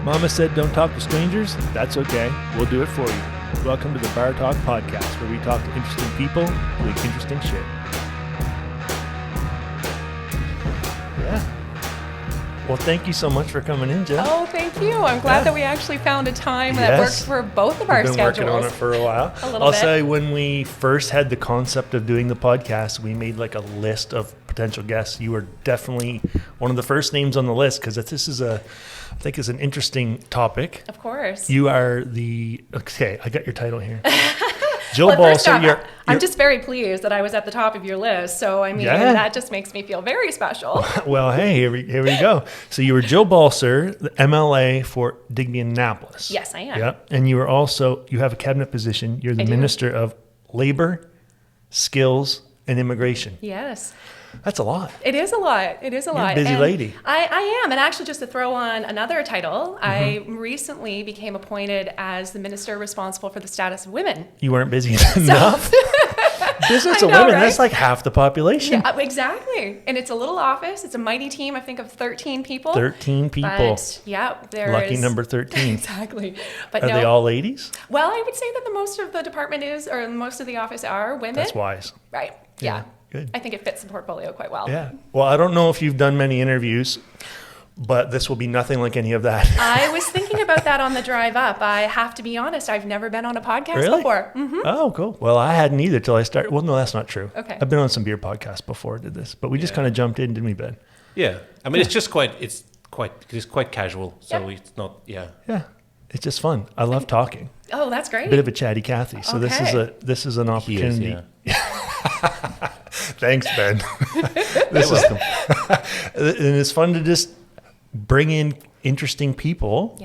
Mama said don't talk to strangers. That's okay. We'll do it for you. Welcome to the Bar Talk Podcast, where we talk to interesting people doing interesting shit. Yeah. Well, thank you so much for coming in, Jill. Oh, thank you. I'm glad that we actually found a time that works for both of our schedules. We've been working on it for a while. I'll say when we first had the concept of doing the podcast, we made like a list of potential guests. You were definitely one of the first names on the list because this is I think is an interesting topic. Of course. You are okay, I got your title here. Jill Balser. I'm just very pleased that I was at the top of your list. So, I mean, that just makes me feel very special. Well, hey, here we go. So you were Jill Balser, the MLA for Digby-Annapolis. Yes, I am. Yeah. And you have a cabinet position. You're the Minister of Labor, Skills, and Immigration. Yes. That's a lot. It is a lot. You're a busy lady. I am. And actually, just to throw on another title, I recently became appointed as the minister responsible for the status of women. You weren't busy enough? Business of women, right? That's like half the population. Yeah, exactly. And it's a little office. It's a mighty team, I think, of 13 people. 13 people. But, Lucky number 13. Exactly. But Are they all ladies? Well, I would say that most of the department most of the office are women. That's wise. Right. Yeah. Good. I think it fits the portfolio quite well. Yeah. Well, I don't know if you've done many interviews, but this will be nothing like any of that. I was thinking about that on the drive up. I have to be honest, I've never been on a podcast before. Mm-hmm. Oh, cool. Well, I hadn't either till I started. Well, no, that's not true. Okay. I've been on some beer podcasts before I did this, but we just kind of jumped in, didn't we, Ben? Yeah. I mean, it's quite casual. So it's not, Yeah. It's just fun. I love talking. Oh, that's great. Bit of a chatty Cathy. So this is an opportunity. He is, Thanks, Ben. And it's fun to just bring in interesting people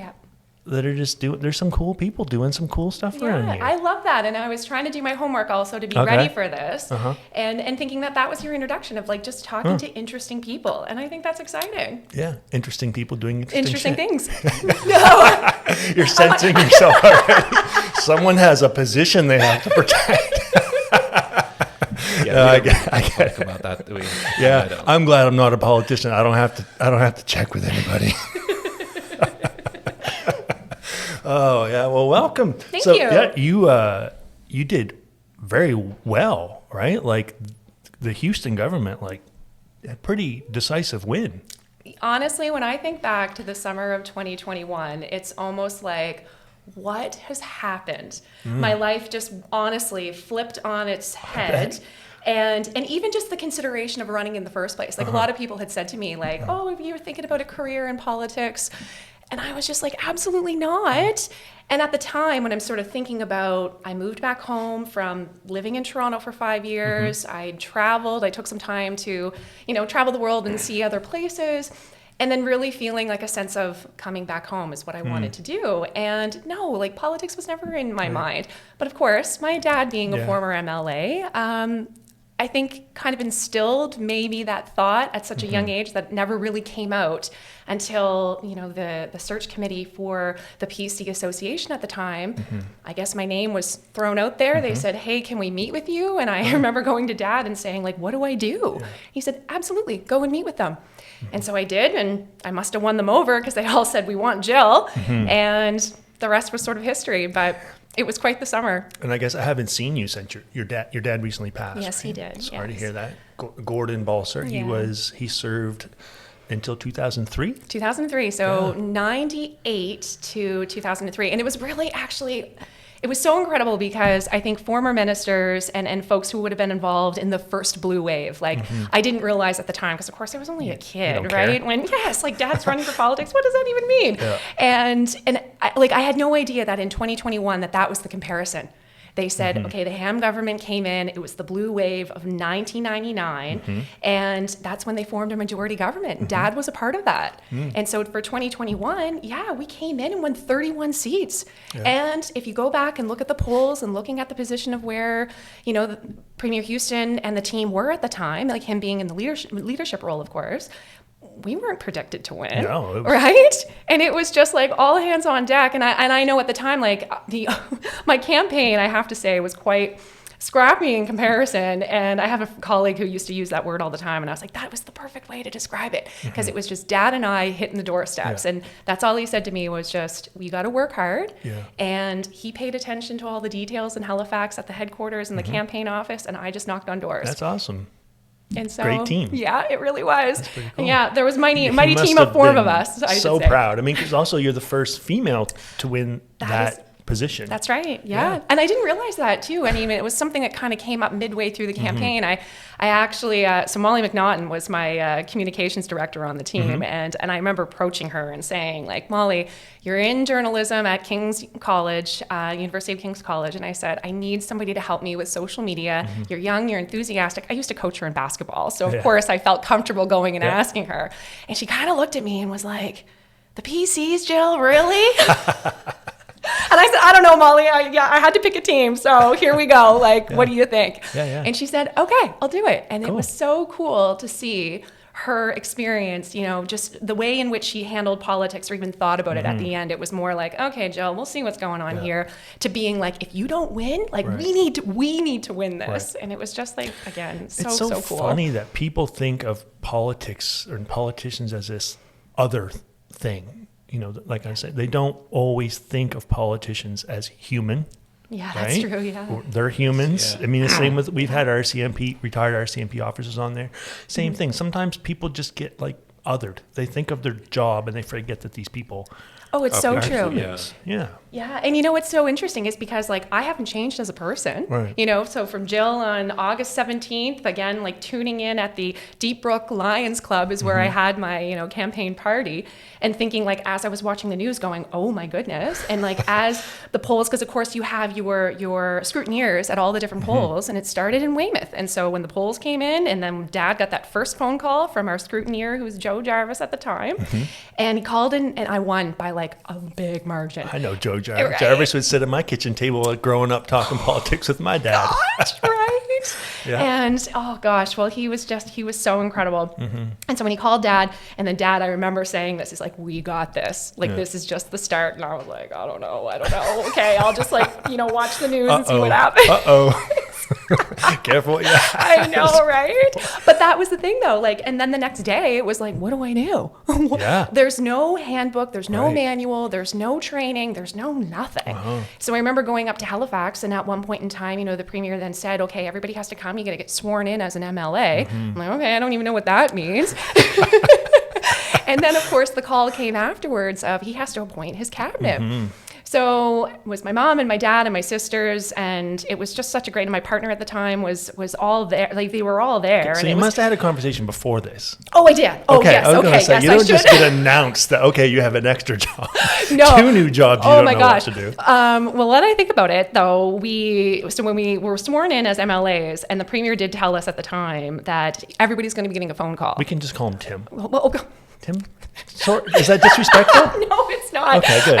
that are just there's some cool people doing some cool stuff around here. I love that. And I was trying to do my homework also to be ready for this and thinking that was your introduction of like just talking to interesting people. And I think that's exciting. Yeah. Interesting people doing interesting things. No. You're sensing yourself already. Someone has a position they have to protect. I get about that. I'm glad I'm not a politician. I don't have to check with anybody. Oh yeah, well, welcome. Thank you. Yeah, you did very well, right? Like the Houston government, like a pretty decisive win. Honestly, when I think back to the summer of 2021, it's almost like, what has happened? My life just honestly flipped on its head. And even just the consideration of running in the first place. Like a lot of people had said to me like, oh, if you were thinking about a career in politics. And I was just like, absolutely not. And at the time when I'm sort of thinking about, I moved back home from living in Toronto for 5 years. I traveled. I took some time to, travel the world and see other places. And then really feeling like a sense of coming back home is what I wanted to do. And no, like politics was never in my mind. But of course, my dad being a former MLA, I think kind of instilled maybe that thought at such a young age that never really came out until, the search committee for the PC Association at the time. I guess my name was thrown out there. They said, hey, can we meet with you? And I remember going to Dad and saying, like, what do I do? He said, absolutely, go and meet with them. And so I did, and I must have won them over because they all said, we want Jill. And the rest was sort of history, but it was quite the summer. And I guess I haven't seen you since your dad recently passed. Yes, right? He did. Sorry to hear that. Gordon Balser. Yeah. He served until 2003? 2003. So 98 to 2003. And it was really it was so incredible because I think former ministers and folks who would have been involved in the first blue wave, I didn't realize at the time, because of course I was only a kid, right? Care. When, Dad's running for politics, what does that even mean? Yeah. And I had no idea that in 2021 that was the comparison. They said, okay, the Ham government came in. It was the blue wave of 1999. And that's when they formed a majority government. Dad was a part of that. And so for 2021, we came in and won 31 seats. Yeah. And if you go back and look at the polls and looking at the position of where, Premier Houston and the team were at the time, like him being in the leadership role, of course, we weren't predicted to win, right? And it was just like all hands on deck. And I know at the time, like my campaign, I have to say, was quite scrappy in comparison. And I have a colleague who used to use that word all the time. And I was like, that was the perfect way to describe it. Because it was just Dad and I hitting the doorsteps. And that's all he said to me was just, we got to work hard. And he paid attention to all the details in Halifax at the headquarters and the campaign office. And I just knocked on doors. That's awesome. And so, great team. Yeah, it really was. That's pretty cool. And yeah, there was mighty team of 4 of us. I So should say. proud. I mean, because also you're the first female to win that position. That's right. Yeah. And I didn't realize that too. I mean, it was something that kind of came up midway through the campaign. I actually, so Molly McNaughton was my communications director on the team. And I remember approaching her and saying, like, Molly, you're in journalism at King's College, University of King's College. And I said, I need somebody to help me with social media. You're young, you're enthusiastic. I used to coach her in basketball. So of course I felt comfortable going and asking her. And she kind of looked at me and was like, the PCs, Jill, really? And I said, I don't know, Molly. I had to pick a team. So here we go. Like, what do you think? And she said, okay, I'll do it. And it was so cool to see her experience, you know, just the way in which she handled politics or even thought about it at the end. It was more like, okay, Jill, we'll see what's going on here, to being like, if you don't win, like we need to win this. And it was just like, again, so cool. It's so funny that people think of politics or politicians as this other thing. You know, like I said, they don't always think of politicians as human. Yeah, that's true. Yeah, they're humans. I mean, the same with, we've had retired RCMP officers on there. Same thing. Sometimes people just get like othered. They think of their job and they forget that these people. Oh, it's so true. Yeah. And you know what's so interesting is because like I haven't changed as a person, you know, so from Jill on August 17th, again, like tuning in at the Deep Brook Lions Club is where I had my, you know, campaign party, and thinking like, as I was watching the news going, oh my goodness. And like, as the polls, because of course you have your scrutineers at all the different polls, and it started in Weymouth. And so when the polls came in, and then Dad got that first phone call from our scrutineer, who was Joe Jarvis at the time, and he called in, and I won by like a big margin. I know Joe Jarvis. Jarvis would sit at my kitchen table growing up talking politics with my dad. Gosh, And oh gosh, well, he was so incredible. And so when he called Dad, and then Dad, I remember saying this, he's like, we got this. Like, this is just the start. And I was like, I don't know. Okay, I'll just like, you know, watch the news and see what happens. Careful what you ask. I know, right? But that was the thing though. Like, and then the next day it was like, what do I do? There's no handbook, there's no manual, there's no training, there's no nothing. So I remember going up to Halifax, and at one point in time, you know, the premier then said, okay, everybody has to come, you got to get sworn in as an MLA. I'm like, okay, I don't even know what that means. And then of course the call came afterwards of he has to appoint his cabinet. So it was my mom and my dad and my sisters, and it was just such a great, and my partner at the time was all there. Like, they were all there. So you must have had a conversation before this. Oh, I did. Oh, okay, yes. I was Okay, gonna say, yes, you don't just get announced that, okay, you have an extra job. No. 2 new jobs you don't know what to do. Well, when I think about it, though, when we were sworn in as MLAs, and the premier did tell us at the time that everybody's going to be getting a phone call. We can just call him Tim. Tim? Is that disrespectful? No, it's not. Okay, good.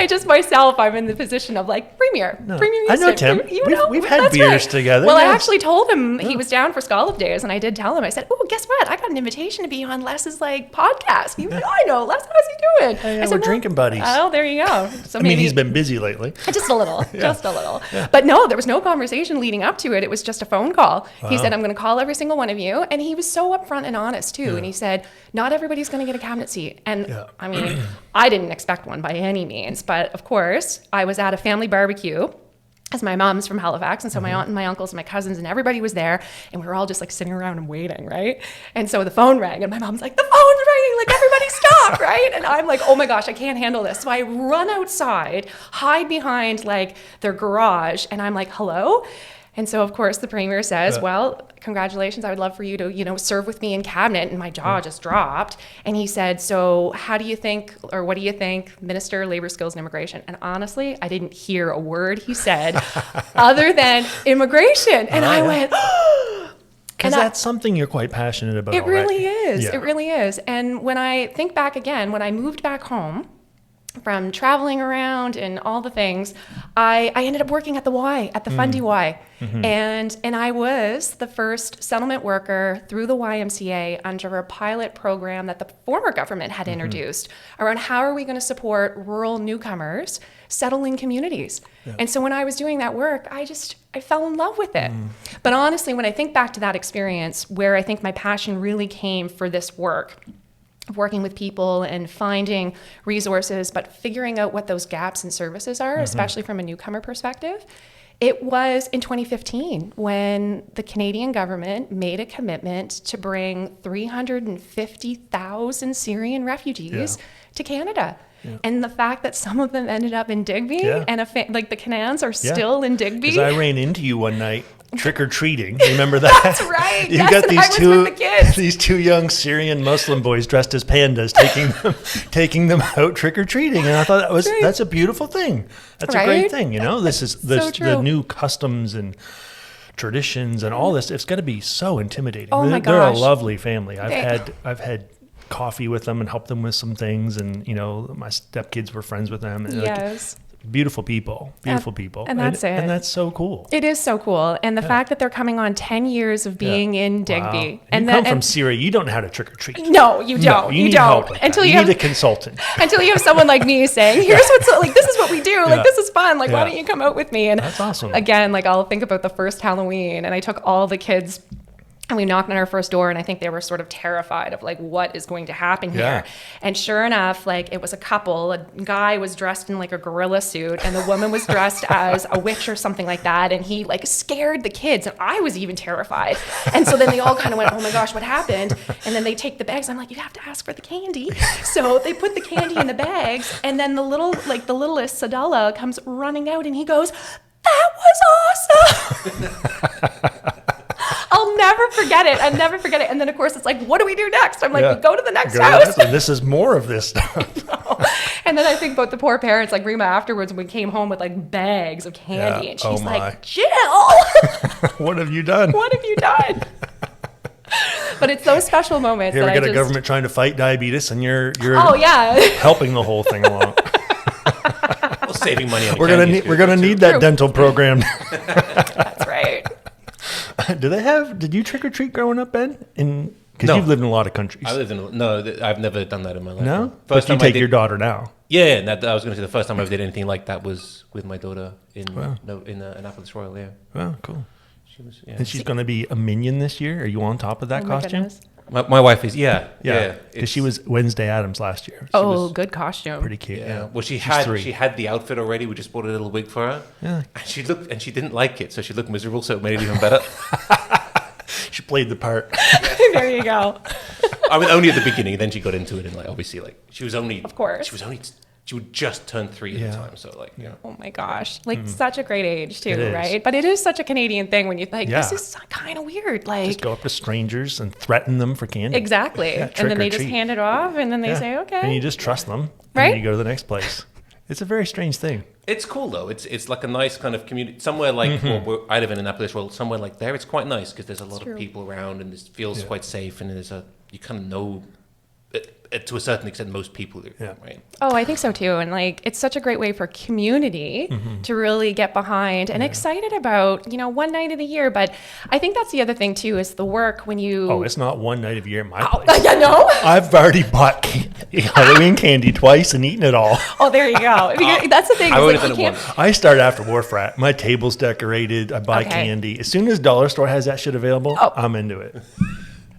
I'm in the position of like Premier. No. Premier I know Tim. We've had beers together. Well, I actually told him he was down for Scallop Days, and I did tell him. I said, "Oh, guess what? I got an invitation to be on Les's like podcast." He was like, "Oh, I know Les. How's he doing?" I said, we're drinking buddies. Oh, there you go. So I mean, he's been busy lately. Just a little, just a little. Yeah. But no, there was no conversation leading up to it. It was just a phone call. Wow. He said, "I'm going to call every single one of you," and he was so upfront and honest too. And he said, "Not everybody's going to get a cabinet seat," and I mean. I didn't expect one by any means, but of course, I was at a family barbecue, as my mom's from Halifax, and so my aunt and my uncles and my cousins and everybody was there, and we were all just like sitting around and waiting, right? And so the phone rang, and my mom's like, "The phone's ringing, like everybody stop," right? And I'm like, "Oh my gosh, I can't handle this." So I run outside, hide behind like their garage, and I'm like, "Hello?" And so, of course, the premier says, "Well, congratulations. I would love for you to, you know, serve with me in cabinet." And my jaw just dropped. And he said, "So how do you think, or what do you think, Minister, Labor, Skills and Immigration?" And honestly, I didn't hear a word he said other than immigration. And I went, because that's something you're quite passionate about. It really is. It really is. And when I think back again, when I moved back home, from traveling around and all the things, I ended up working at the Y, at the Fundy Y. And I was the first settlement worker through the YMCA under a pilot program that the former government had introduced around how are we going to support rural newcomers settle in communities. And so when I was doing that work, I fell in love with it. But honestly, when I think back to that experience, where I think my passion really came for this work, working with people and finding resources, but figuring out what those gaps in services are, especially from a newcomer perspective, it was in 2015 when the Canadian government made a commitment to bring 350,000 Syrian refugees to Canada. Yeah. And the fact that some of them ended up in Digby and like the Canans are still in Digby. Because I ran into you one night trick-or-treating. Remember that? That's right. You've got these two young Syrian Muslim boys dressed as pandas taking them out trick-or-treating. And I thought that's a beautiful thing. That's a great thing. This is the new customs and traditions and all this. It's got to be so intimidating. Oh my gosh. They're a lovely family. I've had coffee with them and helped them with some things, and my stepkids were friends with them. And beautiful people, and that's it. And that's so cool. It is so cool, and the fact that they're coming on 10 years of being in Digby, and you come from Syria, you don't know how to trick or treat. No, you don't. No, you need help until you need a consultant. Until you have someone like me saying, "Here's what's like. This is what we do. Like this is fun. Like why don't you come out with me?" And that's awesome. Again, like I'll think about the first Halloween, and I took all the kids. And we knocked on our first door, and I think they were sort of terrified of like what is going to happen here. And sure enough, like it was a couple. A guy was dressed in like a gorilla suit, and the woman was dressed as a witch or something like that. And he like scared the kids, and I was even terrified. And so then they all kind of went, "Oh my gosh, what happened?" And then they take the bags. I'm like, "You have to ask for the candy." So they put the candy in the bags, and then the littlest Sadala comes running out, and he goes, "That was awesome." I'll never forget it. And then, of course, it's like, what do we do next? I'm like, we go to the next house. And this is more of this stuff. And then I think about the poor parents, like Rima afterwards, when we came home with like bags of candy. And she's like, "Jill, what have you done? What have you done?" But it's those special moments. Here we got a government trying to fight diabetes, and you're helping the whole thing along. Well, saving money on we're gonna need that dental program. That's right. Did you trick or treat growing up, Ben? Because you've lived in a lot of countries. I've never done that in my life. No? But you take your daughter now. Yeah, I was going to say the first time I ever did anything like that was with my daughter in Annapolis Royal, Wow, cool. And she's going to be a minion this year? Are you on top of that costume? My wife is, yeah. Because she was Wednesday Addams last year. Good costume. Pretty cute. Yeah. Well, she had the outfit already. We just bought a little wig for her. Yeah. And she didn't like it, so she looked miserable. So it made it even better. She played the part. There you go. I mean, only at the beginning. Then she got into it, and like obviously, like she would just turn 3 at the time. So like, Oh my gosh. Like such a great age too, right? But it is such a Canadian thing when you think, this is kind of weird. Like just go up to strangers and threaten them for candy. Exactly. And then they just hand it off, and then they say, okay. And you just trust them. Right. And then you go to the next place. It's a very strange thing. It's cool though. It's like a nice kind of community. Somewhere like where I live in Annapolis, somewhere like there, it's quite nice because there's a lot of people around, and it feels quite safe, and you kind of know. To a certain extent, most people do, right? Oh, I think so too. And like, it's such a great way for community to really get behind and excited about, one night of the year. But I think that's the other thing too, is the work when you... Oh, it's not one night of the year in my place. Yeah, no? I've already bought Halloween candy twice and eaten it all. Oh, there you go. That's the thing. I start after Wharf Rat. My table's decorated. I buy candy. As soon as Dollar Store has that shit available, I'm into it.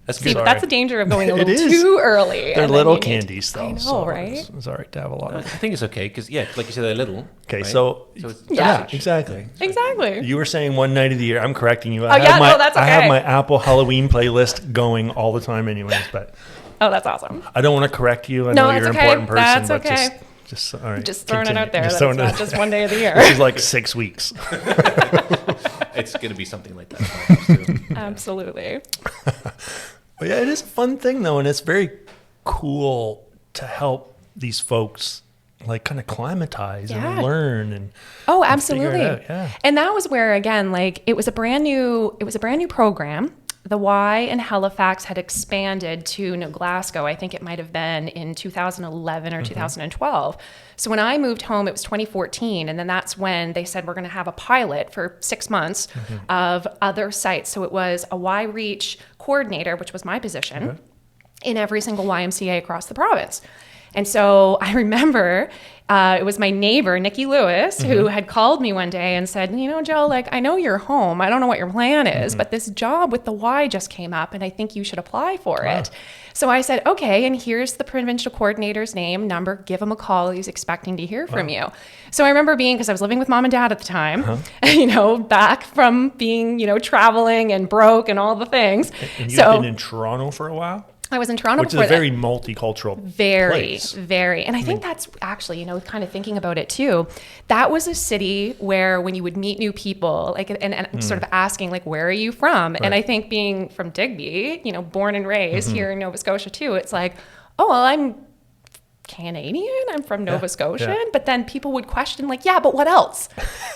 That's the danger of going a little too early. They're little candies, though. I know, right? It's all right to have a lot. I think it's okay because, like you said, they're little. Okay, right? so exactly. Exactly. You were saying one night of the year. I'm correcting you. That's okay. I have my Apple Halloween playlist going all the time, anyways. But that's awesome. I don't want to correct you. I know you're an important person. That's okay. Just all right. Just throwing it out there. That's not just one day of the year. This is like 6 weeks. It's going to be something like that. Absolutely. But yeah, it is a fun thing though, and it's very cool to help these folks like kind of climatize and learn and absolutely. And figure it out. And that was where again, like it was a brand new program. The Y in Halifax had expanded to New Glasgow. I think it might have been in 2011 or 2012. So when I moved home, it was 2014. And then that's when they said, we're going to have a pilot for 6 months of other sites. So it was a Y Reach coordinator, which was my position, in every single YMCA across the province. And so I remember it was my neighbor, Nikki Lewis, who had called me one day and said, you know, Jill, like, I know you're home. I don't know what your plan is, but this job with the Y just came up and I think you should apply for it. So I said, okay, and here's the provincial coordinator's name, number, give him a call. He's expecting to hear from you. So I remember because I was living with mom and dad at the time, you know, back from being, you know, traveling and broke and all the things. And you've been in Toronto for a while? I was in Toronto Which is a very multicultural place. Very. And I think that's actually, you know, kind of thinking about it too, that was a city where when you would meet new people, like, and sort of asking, like, where are you from? Right. And I think being from Digby, you know, born and raised here in Nova Scotia too, it's like, oh, well, I'm Canadian, I'm from Nova Scotia. But then people would question, like, yeah, but what else?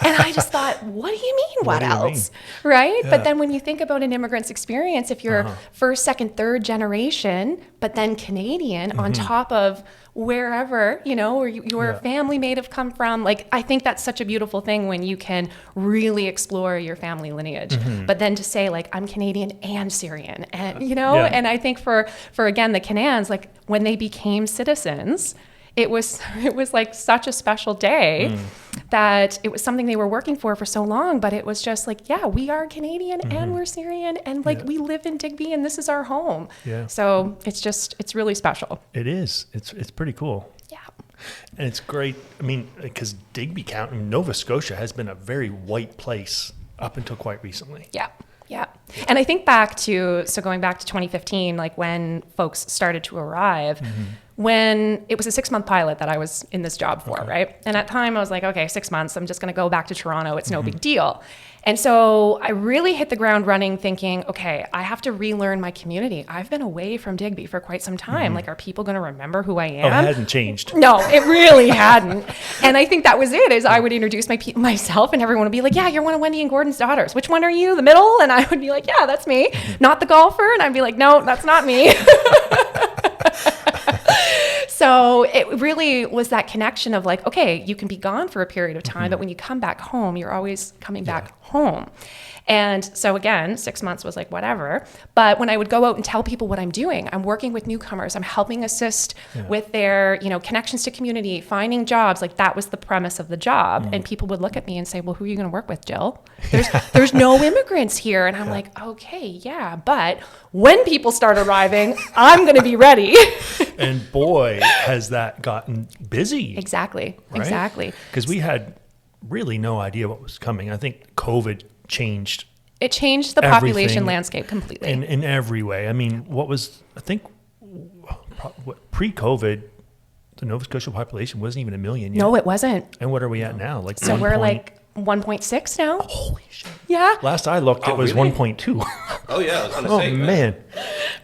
And I just thought, what do you mean, what else? Right? But then when you think about an immigrant's experience, if you're first, second, third generation, but then Canadian on top of wherever, you know, or your family may have come from, like, I think that's such a beautiful thing when you can really explore your family lineage. But then to say, like, I'm Canadian and Syrian, and, you know, and I think for again, the Canans, like, when they became citizens, it was like such a special day that it was something they were working for so long, but it was just like, yeah, we are Canadian and we're Syrian and like we live in Digby and this is our home. So it's really special. It is. It's pretty cool. Yeah. And it's great. I mean, because Digby County, Nova Scotia has been a very white place up until quite recently. Yeah. Yeah. And I think going back to 2015, like when folks started to arrive, when it was a 6-month pilot that I was in this job for, right? And at the time I was like, okay, 6 months, I'm just going to go back to Toronto. It's no big deal. And so I really hit the ground running thinking, okay, I have to relearn my community. I've been away from Digby for quite some time. Like, are people going to remember who I am? Oh, it hadn't changed. No, it really hadn't. And I think that was it, is I would introduce myself and everyone would be like, yeah, you're one of Wendy and Gordon's daughters. Which one are you? The middle? And I would be like, yeah, that's me. Not the golfer? And I'd be like, no, that's not me. So it really was that connection of like, okay, you can be gone for a period of time, but when you come back home, you're always coming back home. And so again, 6 months was like, whatever. But when I would go out and tell people what I'm doing, I'm working with newcomers, I'm helping assist with their, you know, connections to community, finding jobs, like that was the premise of the job. And people would look at me and say, well, who are you going to work with, Jill? There's no immigrants here. And I'm like, okay, yeah, but when people start arriving, I'm going to be ready. And boy, has that gotten busy. Exactly. Right? Exactly. Because we had really no idea what was coming. I think COVID changed the population landscape completely in every way. I mean, pre-COVID, the Nova Scotia population wasn't even 1 million yet. No, it wasn't. And what are we at now? Like, so we're like 1.6 now. Holy shit! Yeah. Last I looked, it was really? 1.2. Oh yeah, I was gonna say. Oh man,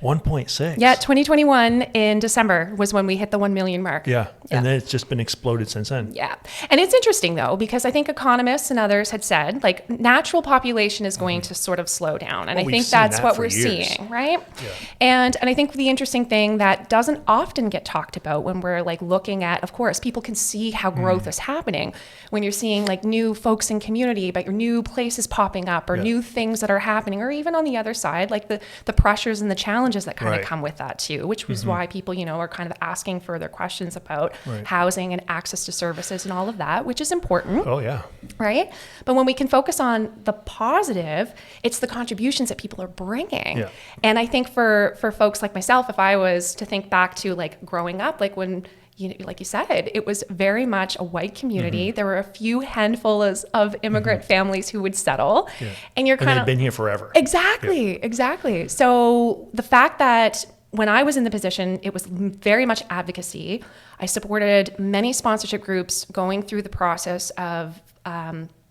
1.6. Yeah, 2021 in December was when we hit the 1 million mark. Yeah, and then it's just been exploded since then. Yeah, and it's interesting though, because I think economists and others had said like natural population is going to sort of slow down, and I think that's what we're seeing, right? Yeah. And I think the interesting thing that doesn't often get talked about when we're like looking at, of course, people can see how growth is happening when you're seeing like new folks in community, but your new places popping up or new things that are happening, or even on the other side, like the pressures and the challenges that kind of come with that too, which was why people, you know, are kind of asking further questions about housing and access to services and all of that, which is important. Oh yeah. Right. But when we can focus on the positive, it's the contributions that people are bringing. Yeah. And I think for folks like myself, if I was to think back to like growing up, like when, you know, like you said, it was very much a white community. There were a few handfuls of immigrant families who would settle, and you're kind of been here forever. Exactly. So the fact that when I was in the position, it was very much advocacy. I supported many sponsorship groups going through the process of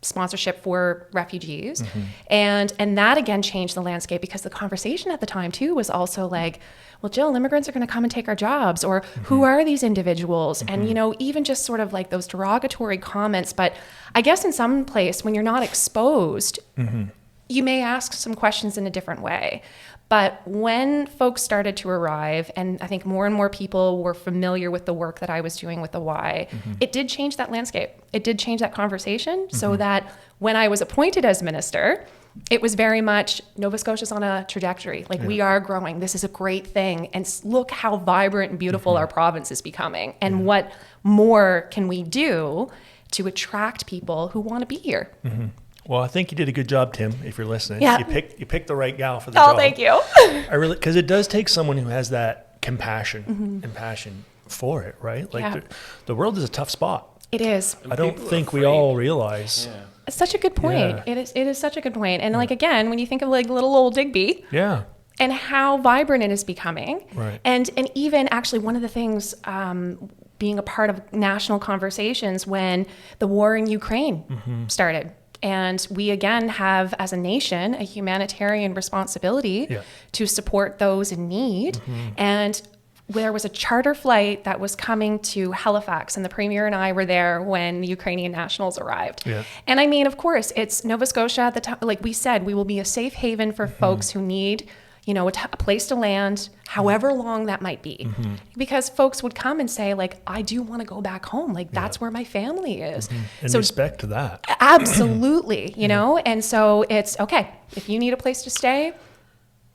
sponsorship for refugees, and that again changed the landscape, because the conversation at the time too was also like, well, Jill, immigrants are going to come and take our jobs, or who are these individuals? And, you know, even just sort of like those derogatory comments. But I guess in some place, when you're not exposed, you may ask some questions in a different way. But when folks started to arrive, and I think more and more people were familiar with the work that I was doing with the Y, it did change that landscape. It did change that conversation, so that when I was appointed as minister, It was very much Nova Scotia's on a trajectory. Like we are growing. This is a great thing. And look how vibrant and beautiful our province is becoming. And what more can we do to attract people who want to be here? Well, I think you did a good job, Tim, if you're listening. Yeah. You picked the right gal for the job. Oh, thank you. Because it does take someone who has that compassion and passion for it, right? Like the world is a tough spot. It is. I don't think we all realize. Yeah. It's such a good point. Yeah. It is such a good point. And like, again, when you think of like little old Digby Yeah. and how vibrant it is becoming. Right. And even actually one of the things, being a part of national conversations when the war in Ukraine started. And we, again, have, as a nation, a humanitarian responsibility to support those in need. And there was a charter flight that was coming to Halifax, and the Premier and I were there when the Ukrainian nationals arrived. Yeah. And I mean, of course, it's Nova Scotia at the time. Like we said, we will be a safe haven for folks who need, you know, a place to land, however long that might be. Because folks would come and say, like, I do want to go back home. Like, that's where my family is. And So respect to that. absolutely, you know? And so it's, okay, if you need a place to stay,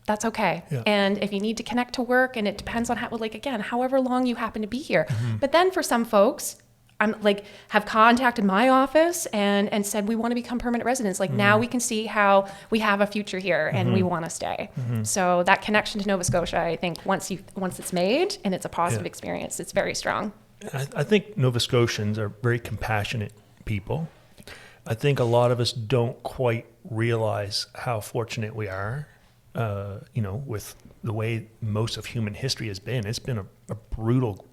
that's okay. Yeah. And if you need to connect to work, and it depends on how, like, again, however long you happen to be here. But then for some folks, I'm like, have contacted my office and said, we want to become permanent residents. Like now we can see how we have a future here and we want to stay. So that connection to Nova Scotia, I think once it's made and it's a positive experience, it's very strong. I think Nova Scotians are very compassionate people. I think a lot of us don't quite realize how fortunate we are, you know, with the way most of human history has been. It's been a brutal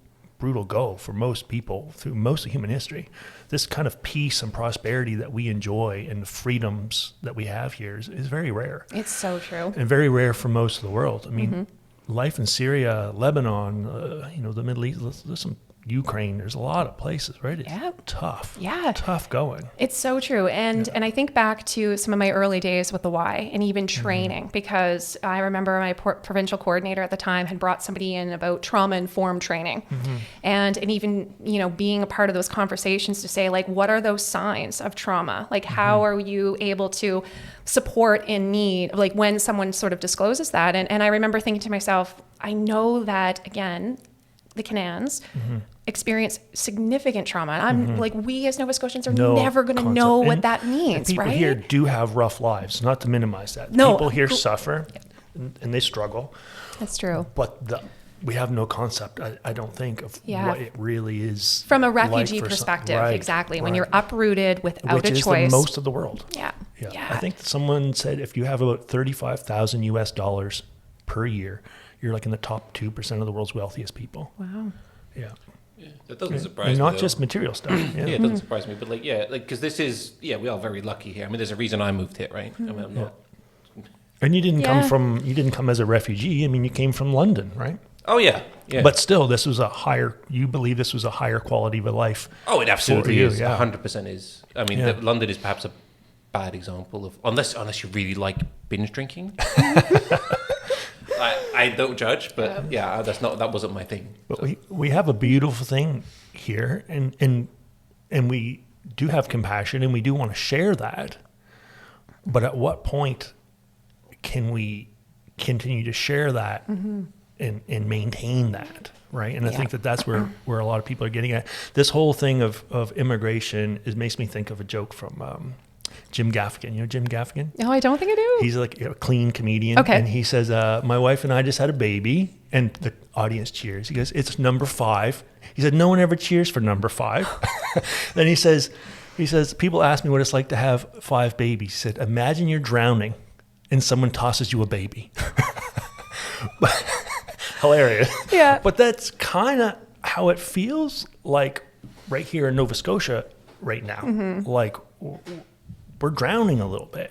go for most people through most of human history. This kind of peace and prosperity that we enjoy and the freedoms that we have here is very rare. It's so true. And very rare for most of the world. I mean, life in Syria, Lebanon, you know, the Middle East, there's some Ukraine, there's a lot of places, right? It's tough. Yeah. Tough going. It's so true. And I think back to some of my early days with the Y and even training, because I remember my provincial coordinator at the time had brought somebody in about trauma-informed training. And even, you know, being a part of those conversations to say, like, what are those signs of trauma? Like, how are you able to support in need, like when someone sort of discloses that? And I remember thinking to myself, I know that, again, the Canans experience significant trauma. And I'm like, we as Nova Scotians are never going to know what that means, people right? here do have rough lives, not to minimize that. No. People here suffer and they struggle. That's true. But we have no concept, I don't think, of what it really is. From a refugee perspective, exactly. When you're uprooted without a choice. Which is most of the world. Yeah. I think someone said if you have about $35,000 US per year, you're like in the top 2% of the world's wealthiest people. Wow. Yeah. Yeah, that doesn't surprise and me. Not just material stuff. Yeah, it doesn't surprise me. But because this is, we are very lucky here. I mean, there's a reason I moved here, right? I mean, I'm not. And you didn't come as a refugee. I mean, you came from London, right? Oh yeah. But still, you believe this was a higher quality of a life. Oh, it absolutely is. Yeah. 100% is. I mean, London is perhaps a bad example of, unless you really like binge drinking. I don't judge, but that wasn't my thing. But we have a beautiful thing here, and we do have compassion, and we do want to share that. But at what point can we continue to share that and maintain that, right? And I think that's where a lot of people are getting at. This whole thing of immigration makes me think of a joke from Jim Gaffigan. You know Jim Gaffigan? No, I don't think I do. He's like a clean comedian. Okay. And he says, my wife and I just had a baby. And the audience cheers. He goes, it's number 5. He said, no one ever cheers for number 5. Then he says, people ask me what it's like to have 5 babies. He said, imagine you're drowning and someone tosses you a baby. Hilarious. Yeah. But that's kind of how it feels like right here in Nova Scotia right now. Like we're drowning a little bit,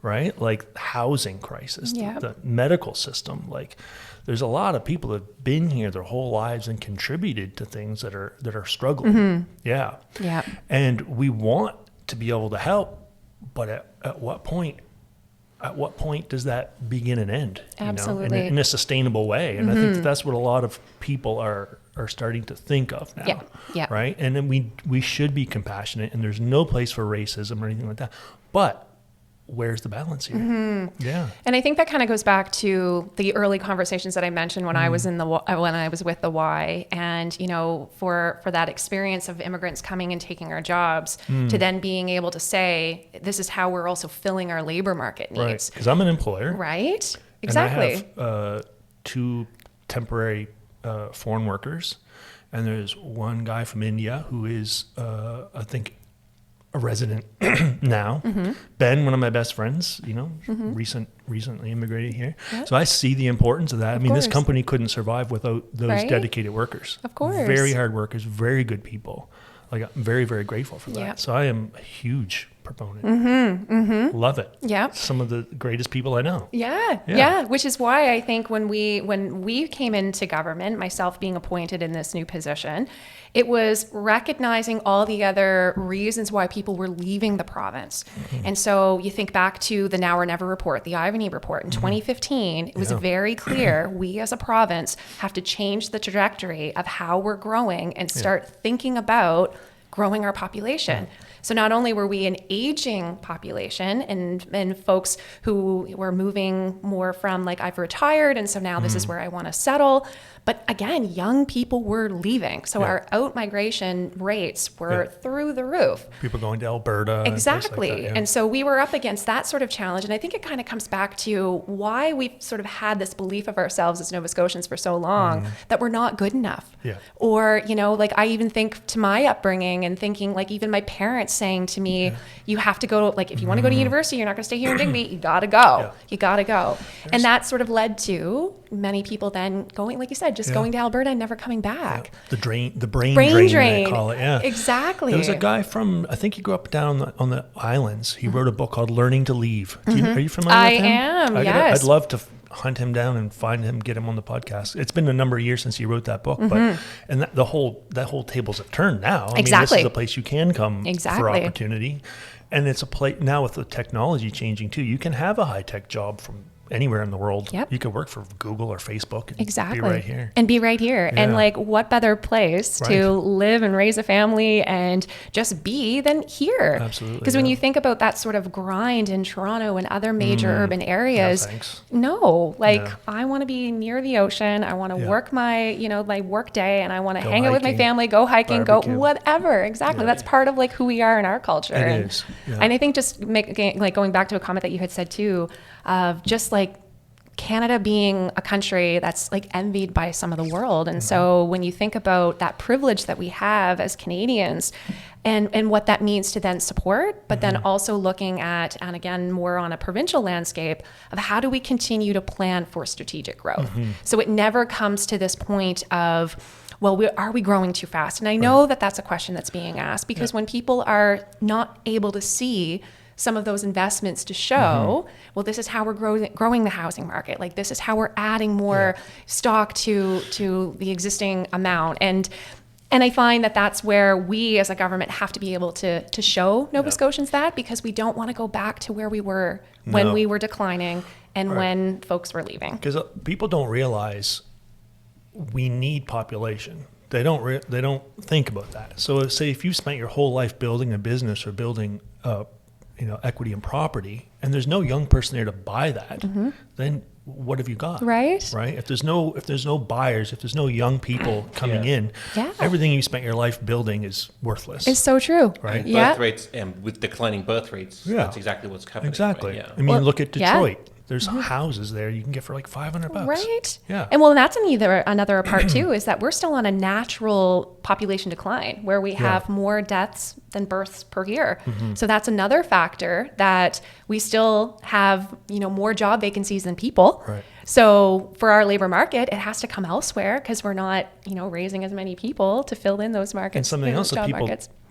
right? Like the housing crisis, the medical system. Like there's a lot of people that have been here their whole lives and contributed to things that are struggling. Yeah. And we want to be able to help, but at what point does that begin and end? Absolutely. You know, in a sustainable way. And I think that's what a lot of people are starting to think of now. Yeah. Right. And then we should be compassionate, and there's no place for racism or anything like that. But where's the balance here? Yeah. And I think that kind of goes back to the early conversations that I mentioned when I was when I was with the Y, and you know, for that experience of immigrants coming and taking our jobs, to then being able to say, this is how we're also filling our labor market needs. Right. Because I'm an employer. Right. Exactly. And I have 2 temporary foreign workers, and there's one guy from India who is, I think, a resident now. Ben, one of my best friends, you know, recently immigrated here. Yep. So I see the importance of that. I mean, this company couldn't survive without those dedicated workers. Of course. Very hard workers, very good people. Like, I'm very, very grateful for that. Yep. So I am a huge proponent. Love it. Yeah. Some of the greatest people I know. Yeah. Which is why I think when we came into government, myself being appointed in this new position, it was recognizing all the other reasons why people were leaving the province. And so you think back to the Now or Never report, the Ivany report in 2015, it was very clear we as a province have to change the trajectory of how we're growing and start thinking about growing our population. So not only were we an aging population and folks who were moving more from like, I've retired and so now this is where I want to settle, but again, young people were leaving. So our out-migration rates were through the roof. People going to Alberta. Exactly. And, like that, and so we were up against that sort of challenge. And I think it kind of comes back to why we've sort of had this belief of ourselves as Nova Scotians for so long that we're not good enough. Yeah. Or, you know, like I even think to my upbringing and thinking like even my parents saying to me, you have to go, like if you want to go to university, you're not going to stay here in Digby, you got to go. You got to go. And that sort of led to many people then going, like you said, just going to Alberta and never coming back. The brain drain, they call it. Yeah, exactly. There was a guy from, I think he grew up down on the islands. He wrote a book called Learning to Leave. Are you familiar with him? I am, yes. I'd love to hunt him down and find him, get him on the podcast. It's been a number of years since he wrote that book, but and that whole tables have turned now. I mean, this is a place you can come for opportunity, and it's a place now with the technology changing too. You can have a high tech job from anywhere in the world. You could work for Google or Facebook and be right here. And like, what better place to live and raise a family and just be than here? Absolutely. Because when you think about that sort of grind in Toronto and other major urban areas, I want to be near the ocean. I want to work my, my work day, and I want to hang out with my family, go hiking, barbecue. go whatever. Exactly. That's part of like who we are in our culture. It is. Yeah. And I think just going back to a comment that you had said too, of just like Canada being a country that's like envied by some of the world. And so when you think about that privilege that we have as Canadians and what that means to then support, but then also looking at, and again, more on a provincial landscape of how do we continue to plan for strategic growth? So it never comes to this point of, well, are we growing too fast? And I know that that's a question that's being asked because when people are not able to see some of those investments to show, well, this is how we're growing the housing market. Like this is how we're adding more stock to the existing amount. And I find that that's where we as a government have to be able to show Nova Scotians that, because we don't want to go back to where we were when we were declining and when folks were leaving. Because people don't realize we need population. They don't think about that. So say if you spent your whole life building a business or building equity and property, and there's no young person there to buy that, then what have you got? Right. If there's no buyers, if there's no young people coming in, everything you spent your life building is worthless. It's so true. Right. Birth rates, with declining birth rates, that's exactly what's happening. Exactly. Right? I mean, look at Detroit. There's houses there you can get for like $500. Right. Yeah. And that's another part too, is that we're still on a natural population decline where we have more deaths than births per year. So that's another factor that we still have, more job vacancies than people. Right. So for our labor market, it has to come elsewhere because we're not, raising as many people to fill in those markets. And something else that people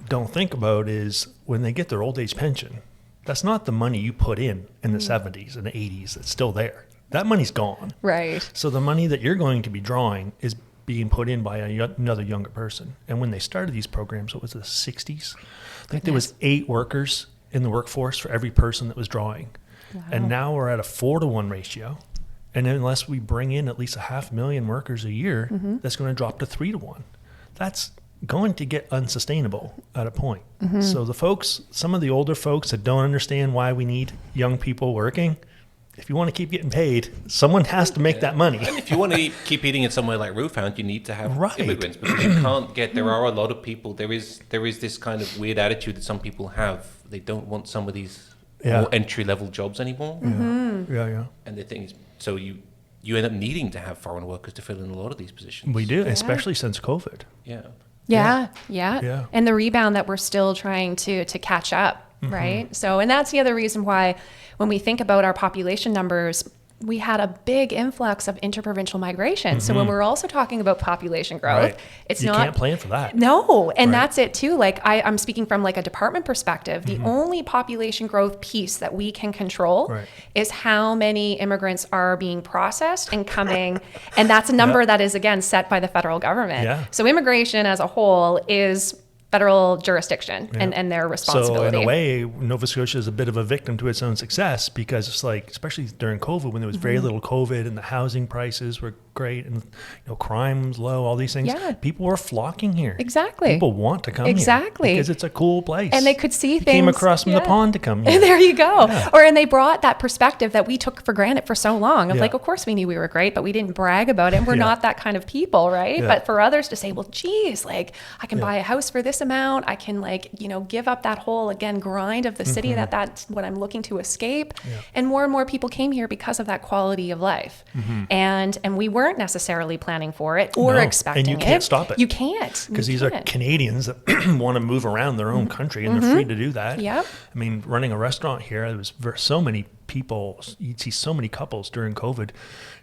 don't think about is when they get their old age pension, that's not the money you put in the 70s and the 80s that's still there. That money's gone. Right. So the money that you're going to be drawing is being put in by another younger person. And when they started these programs, what was it, the 60s? I think there was 8 workers in the workforce for every person that was drawing. Wow. And now we're at a 4-to-1 ratio. And unless we bring in at least 500,000 workers a year, that's going to drop to 3-to-1. That's going to get unsustainable at a point. So some of the older folks that don't understand why we need young people working, if you want to keep getting paid, someone has to make that money. And if you want to keep eating in somewhere like Roofhound, you need to have immigrants, because you can't get. There are a lot of people. There is this kind of weird attitude that some people have. They don't want some of these more entry level jobs anymore. Yeah. And the thing is, so you end up needing to have foreign workers to fill in a lot of these positions. We do, especially since COVID. Yeah. And the rebound that we're still trying to catch up, right? So, and that's the other reason why when we think about our population numbers, we had a big influx of interprovincial migration. So when we're also talking about population growth, it's you can't plan for that. No, and that's it too. Like I'm speaking from like a department perspective. The only population growth piece that we can control is how many immigrants are being processed and coming, and that's a number that is again set by the federal government. So immigration as a whole is federal jurisdiction and their responsibility. So in a way, Nova Scotia is a bit of a victim to its own success, because it's like, especially during COVID, when there was very little COVID and the housing prices were great and crime was low, all these things, people were flocking here. Exactly. People want to come here because it's a cool place. And they could see things. Came across from the pond to come here. There you go. And they brought that perspective that we took for granted for so long of like, of course we knew we were great, but we didn't brag about it. And we're not that kind of people, right? But for others to say, well, geez, like I can buy a house for this amount. I can give up that whole, again, grind of the city that's what I'm looking to escape. And more people came here because of that quality of life. And we weren't necessarily planning for it or expecting it. And you can't stop it. You can't. Because these are Canadians that want to move around their own country, and they're free to do that. I mean, running a restaurant here, there was so many people, you'd see so many couples during COVID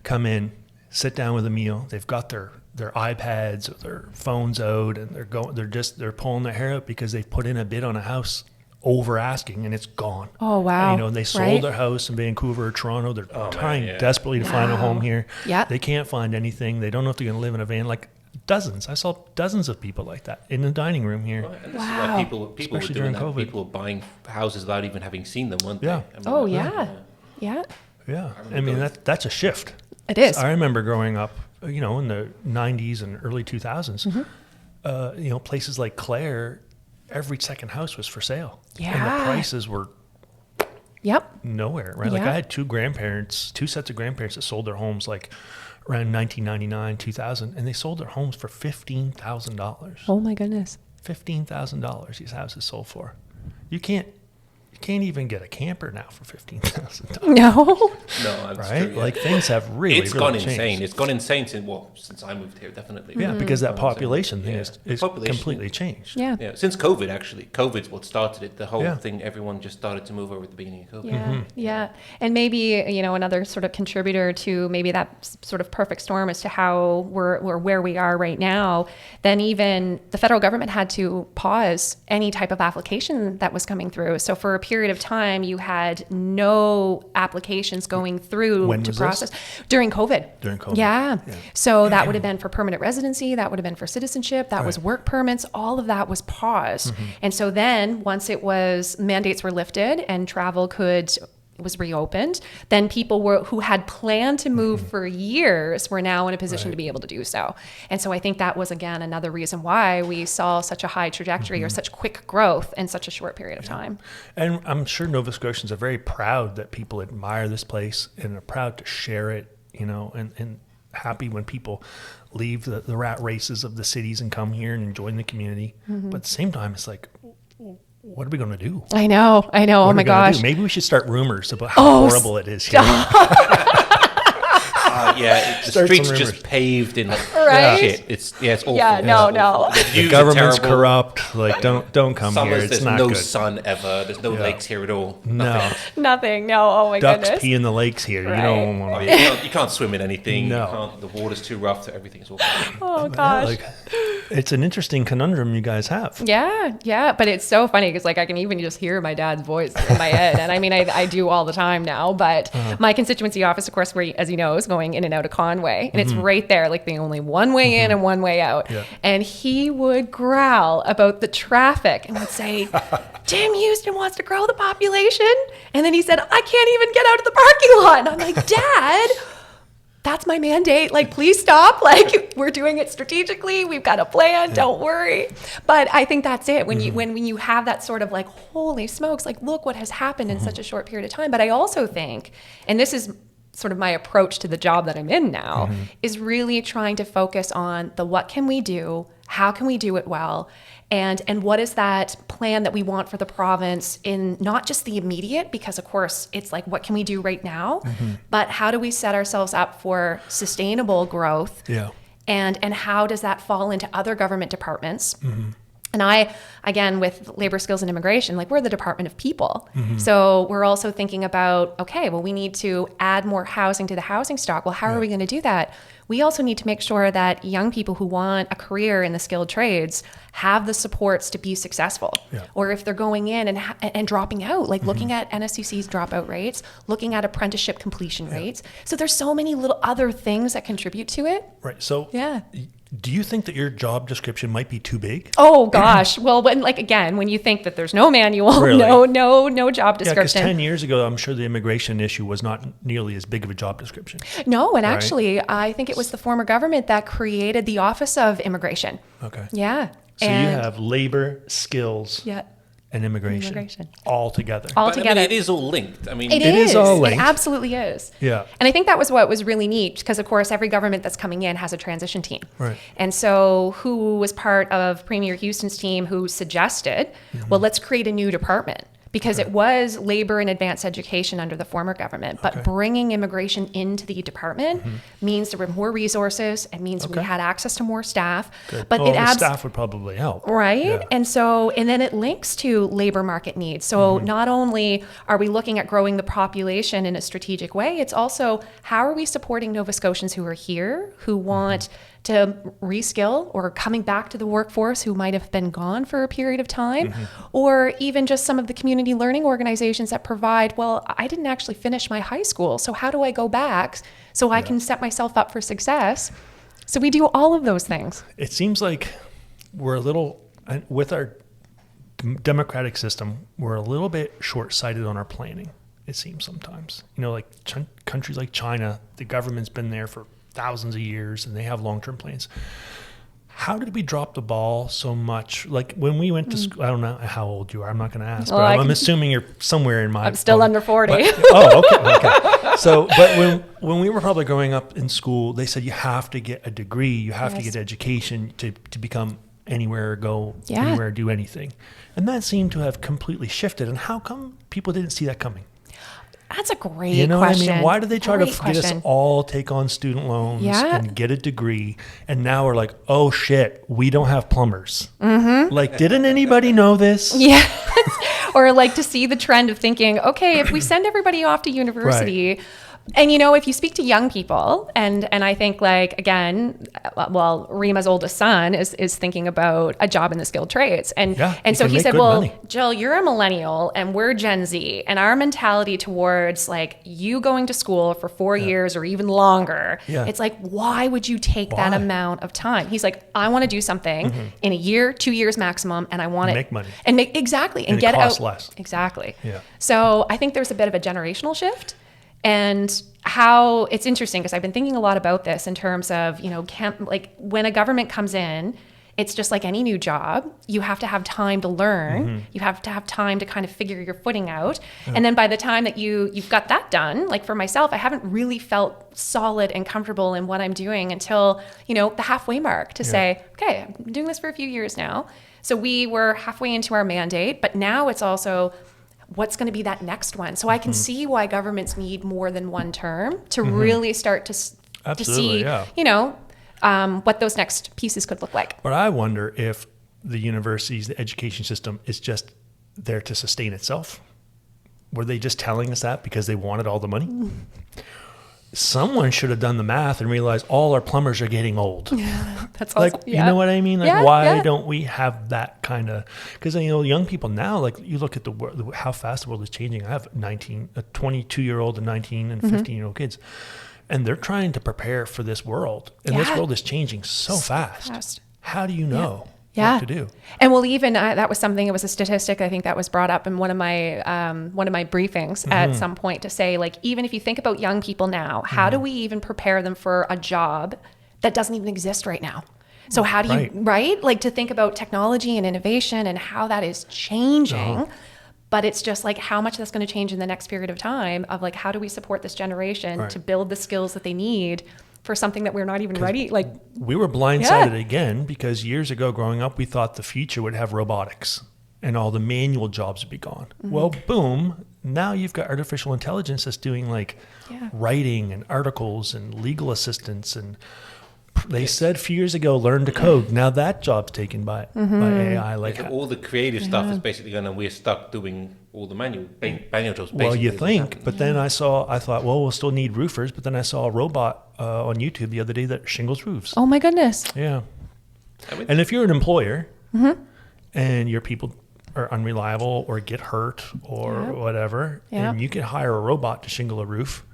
come in, sit down with a meal. They've got their iPads or their phones out, and they're pulling their hair out because they've put in a bid on a house over asking, and it's gone. Oh, wow. And they sold their house in Vancouver or Toronto. They're trying desperately to find a home here. They can't find anything. They don't know if they're going to live in a van. Like dozens. I saw dozens of people like that in the dining room here. And this is why people were doing that. COVID. People were buying houses without even having seen them, weren't they? Yeah. I mean, that's a shift. It is. I remember growing up, in the 90s and early 2000s, places like Clare, every second house was for sale. And the prices were nowhere, right? Like I had two sets of grandparents that sold their homes like around 1999, 2000, and they sold their homes for $15,000. Oh my goodness. $15,000 these houses sold for. You can't even get a camper now for $15,000. No, that's right? true. Like things have really gone changed. insane. It's gone insane since I moved here, definitely. Yeah, because that population thing is completely changed. Yeah, since COVID, actually. COVID's what started it. The whole thing, everyone just started to move over at the beginning of COVID. And maybe, another sort of contributor to maybe that sort of perfect storm as to how we're where we are right now, then even the federal government had to pause any type of application that was coming through. So for a period of time, you had no applications going through to process. During COVID. Yeah. So that would have been for permanent residency. That would have been for citizenship. That was work permits. All of that was paused. And so then once mandates were lifted and travel was reopened, then people who had planned to move for years were now in a position to be able to do so. And so I think that was, again, another reason why we saw such a high trajectory or such quick growth in such a short period of time. And I'm sure Nova Scotians are very proud that people admire this place and are proud to share it, and happy when people leave the rat races of the cities and come here and join the community. But at the same time, it's like, what are we going to do? I know. Oh my gosh. Maybe we should start rumors about how horrible it is here. The streets just paved in shit. It's awful. No. The government's corrupt. Like, don't come here. It's not good. There's no sun ever. There's no lakes here at all. Nothing. No. Oh my goodness. Ducks pee in the lakes here. Right. You don't want you can't swim in anything. No. The water's too rough. So everything's awful. Oh gosh. It's an interesting conundrum you guys have. Yeah. But it's so funny because I can even just hear my dad's voice in my head. And I mean, I do all the time now. But my constituency office, of course, where, as you know, is going in and out of Conway. And it's right there, like the only one way in and one way out. Yeah. And he would growl about the traffic and would say, Jim Houston wants to grow the population. And then he said, I can't even get out of the parking lot. And I'm like, Dad, that's my mandate. Like, please stop. Like, we're doing it strategically. We've got a plan. Don't worry. But I think that's it. When you have that sort of like, holy smokes, like, look what has happened in such a short period of time. But I also think, and this is sort of my approach to the job that I'm in now, is really trying to focus on the what can we do, how can we do it well, and what is that plan that we want for the province in not just the immediate, because of course it's like, what can we do right now, but how do we set ourselves up for sustainable growth, and how does that fall into other government departments. And I, again, with labor skills and immigration, like, we're the Department of People. So we're also thinking about, okay, well, we need to add more housing to the housing stock. Well, how are we going to do that? We also need to make sure that young people who want a career in the skilled trades have the supports to be successful. Or if they're going in and dropping out, like looking at NSCC's dropout rates, looking at apprenticeship completion rates. So there's so many little other things that contribute to it. Right. So do you think that your job description might be too big? Oh gosh. Well, when you think that there's no manual, no job description. Because 10 years ago, I'm sure the immigration issue was not nearly as big of a job description. No, and actually, I think it was the former government that created the Office of Immigration. Okay. Yeah. So you have labor, skills, and immigration all together. I mean, it is all linked. I mean, it is all linked. It absolutely is. Yeah. And I think that was what was really neat, because of course every government that's coming in has a transition team. Right. And so who was part of Premier Houston's team who suggested, well, let's create a new department. Because it was labor and advanced education under the former government, but bringing immigration into the department means there were more resources. It means we had access to more staff. But the staff would probably help, right? Yeah. And then it links to labor market needs. So not only are we looking at growing the population in a strategic way, it's also how are we supporting Nova Scotians who are here, who want to reskill, or coming back to the workforce who might have been gone for a period of time, or even just some of the community learning organizations that provide, well, I didn't actually finish my high school, so how do I go back so I can set myself up for success? So we do all of those things. It seems like we're a little, with our democratic system, we're a little bit short-sighted on our planning, it seems sometimes. You know, like countries like China, the government's been there for thousands of years and they have long-term plans. How did we drop the ball so much? Like when we went to school, I don't know how old you are. I'm not going to ask, but I'm assuming you're somewhere in my... I'm still under 40. Okay. So, but when we were probably growing up in school, they said you have to get a degree, you have to get education to become anywhere, go anywhere, do anything. And that seemed to have completely shifted. And how come people didn't see that coming? That's a great question. You know what I mean? Why did they try to get us all take on student loans and get a degree? And now we're like, oh shit, we don't have plumbers. Like, didn't anybody know this? Yeah. Or like to see the trend of thinking, okay, if we send everybody off to university, and, you know, if you speak to young people, and I think, like, again, well, Rima's oldest son is thinking about a job in the skilled trades. And so he said, well, money. Jill, you're a millennial and we're Gen Z, and our mentality towards, like, you going to school for 4 years or even longer, it's like, why would you take that amount of time? He's like, I want to do something in a year, 2 years maximum, and I want to make money. And make, exactly. And get it costs out less. Exactly. Yeah. So I think there's a bit of a generational shift. And how it's interesting, because I've been thinking a lot about this in terms of, you know, like when a government comes in, it's just like any new job. You have to have time to learn. You have to have time to kind of figure your footing out. And then by the time that you've got that done, like for myself, I haven't really felt solid and comfortable in what I'm doing until, you know, the halfway mark to say, okay, I'm doing this for a few years now. So we were halfway into our mandate, but now it's also, what's going to be that next one? So I can see why governments need more than one term to really start to see, you know, what those next pieces could look like. But I wonder if the universities, the education system is just there to sustain itself. Were they just telling us that because they wanted all the money? Someone should have done the math and realized all our plumbers are getting old. Yeah, that's also, like, you know what I mean? Like, why don't we have that kind of, because, you know, young people now, like, you look at the world, how fast the world is changing. I have a 22-year-old and 19 and 15-year-old kids, and they're trying to prepare for this world. And this world is changing so fast. How do you know? what to do. And well, even that was something, it was a statistic I think that was brought up in one of my briefings at some point, to say, like, even if you think about young people now, how do we even prepare them for a job that doesn't even exist right now? So how do you, right? Like, to think about technology and innovation and how that is changing. But it's just like how much that's going to change in the next period of time, of like, how do we support this generation to build the skills that they need for something that we're not even ready? Like, we were blindsided again, because years ago growing up, we thought the future would have robotics and all the manual jobs would be gone. Well, boom. Now you've got artificial intelligence that's doing like writing and articles and legal assistance. And they said a few years ago, learn to code. Now that job's taken by AI. Like all the creative stuff is basically going to, we're stuck doing all the manual jobs. Well, you think, but then I thought, well, we'll still need roofers. But then I saw a robot on YouTube the other day that shingles roofs. Oh my goodness. Yeah. And if you're an employer and your people are unreliable or get hurt or whatever, and you can hire a robot to shingle a roof,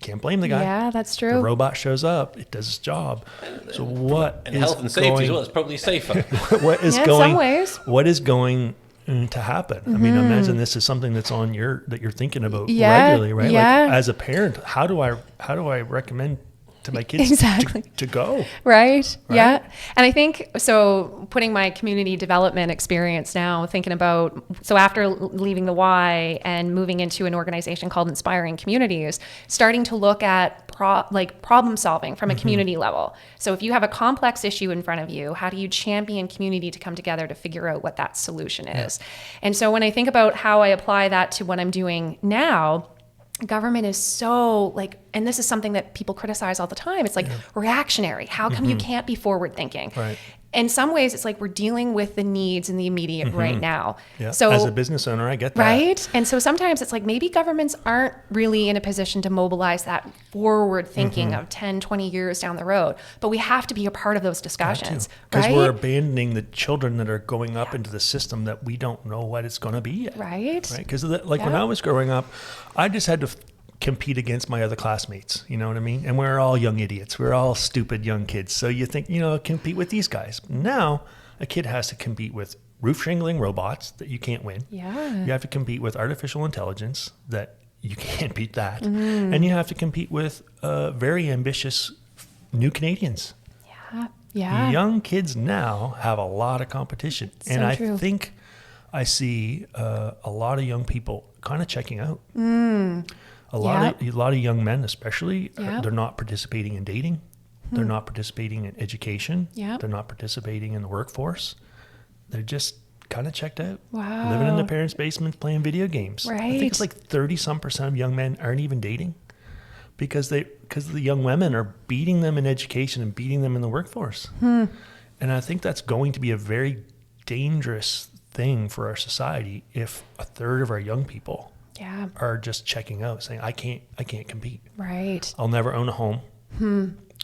can't blame the guy. Yeah, that's true. The robot shows up, it does its job. So what and is health and safety as well, it's probably safer. What is in going? some ways. What is going to happen? I mean, imagine this is something that's on that you're thinking about regularly, right? Yeah. Like, as a parent, how do I recommend to my kids to go? Right. Yeah. And I think, so putting my community development experience now, thinking about, so after leaving the Y and moving into an organization called Inspiring Communities, starting to look at problem solving from a community level. So if you have a complex issue in front of you, how do you champion community to come together to figure out what that solution is? And so when I think about how I apply that to what I'm doing now, government is so like, and this is something that people criticize all the time. It's like reactionary. How come you can't be forward thinking? Right. In some ways, it's like we're dealing with the needs in the immediate right now. Yeah. So as a business owner, I get that. Right. And so sometimes it's like maybe governments aren't really in a position to mobilize that forward thinking of 10, 20 years down the road. But we have to be a part of those discussions. Because we're abandoning the children that are going up into the system that we don't know what it's going to be yet. Right. Because when I was growing up, I just had to compete against my other classmates, you know what I mean? And we're all young idiots. We're all stupid young kids. So you think, compete with these guys. Now a kid has to compete with roof shingling robots that you can't win. Yeah. You have to compete with artificial intelligence that you can't beat that. And you have to compete with very ambitious new Canadians. Yeah. Yeah. Young kids now have a lot of competition. So and I true. think I see a lot of young people kind of checking out. A lot of young men, especially, they're not participating in dating. They're not participating in education. They're not participating in the workforce. They're just kind of checked out. Wow. Living in their parents' basements playing video games. Right. I think it's like 30-some% of young men aren't even dating because the young women are beating them in education and beating them in the workforce. And I think that's going to be a very dangerous thing for our society if a third of our young people are just checking out, saying, I can't compete. Right. I'll never own a home.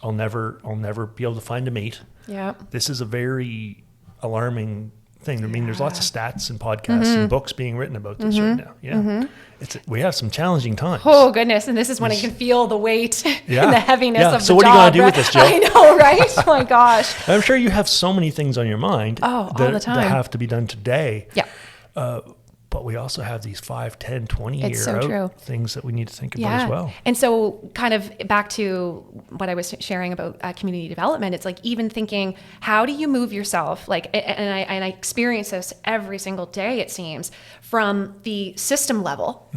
I'll never be able to find a mate. Yeah. This is a very alarming thing. I mean, there's lots of stats and podcasts and books being written about this right now. Yeah. We have some challenging times. Oh goodness. And this is when I can feel the weight and the heaviness of the job. So what are you going to do with this, Jill? I know, right? Oh my gosh. I'm sure you have so many things on your mind all the time that have to be done today. Yeah. But we also have these 5, 10, 20 It's so year true. out things that we need to think about as well. And so kind of back to what I was sharing about community development, it's like even thinking, how do you move yourself? Like, and I experience this every single day, it seems, from the system level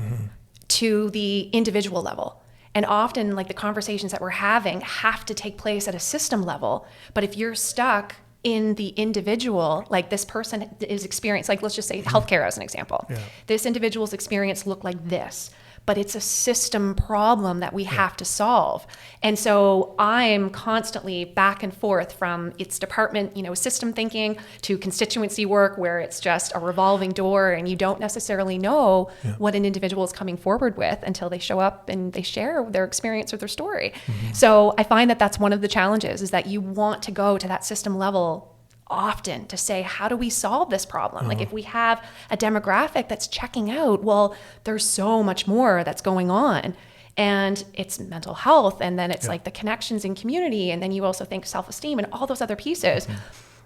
to the individual level. And often like the conversations that we're having have to take place at a system level. But if you're stuck in the individual, like this person is experienced, like let's just say healthcare as an example. This individual's experience looked like this, but it's a system problem that we have to solve. And so I'm constantly back and forth from its department, system thinking to constituency work where it's just a revolving door and you don't necessarily know what an individual is coming forward with until they show up and they share their experience or their story. So I find that that's one of the challenges, is that you want to go to that system level often to say, how do we solve this problem? Like if we have a demographic that's checking out, well, there's so much more that's going on. And it's mental health, and then it's like the connections in community, and then you also think self-esteem and all those other pieces.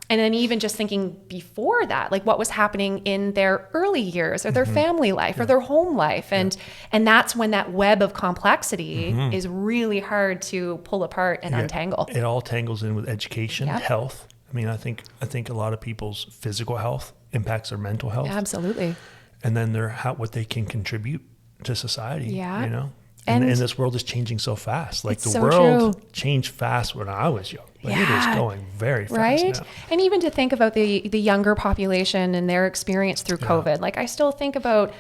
And then even just thinking before that, like what was happening in their early years or their family life or their home life. And that's when that web of complexity is really hard to pull apart and untangle. It all tangles in with education, health. I mean, I think a lot of people's physical health impacts their mental health. Absolutely. And then what they can contribute to society, Yeah. you know? And this world is changing so fast. Like the so world true. changed fast when I was young, but it is going very fast right? now. And even to think about the younger population and their experience through COVID, like I still think about,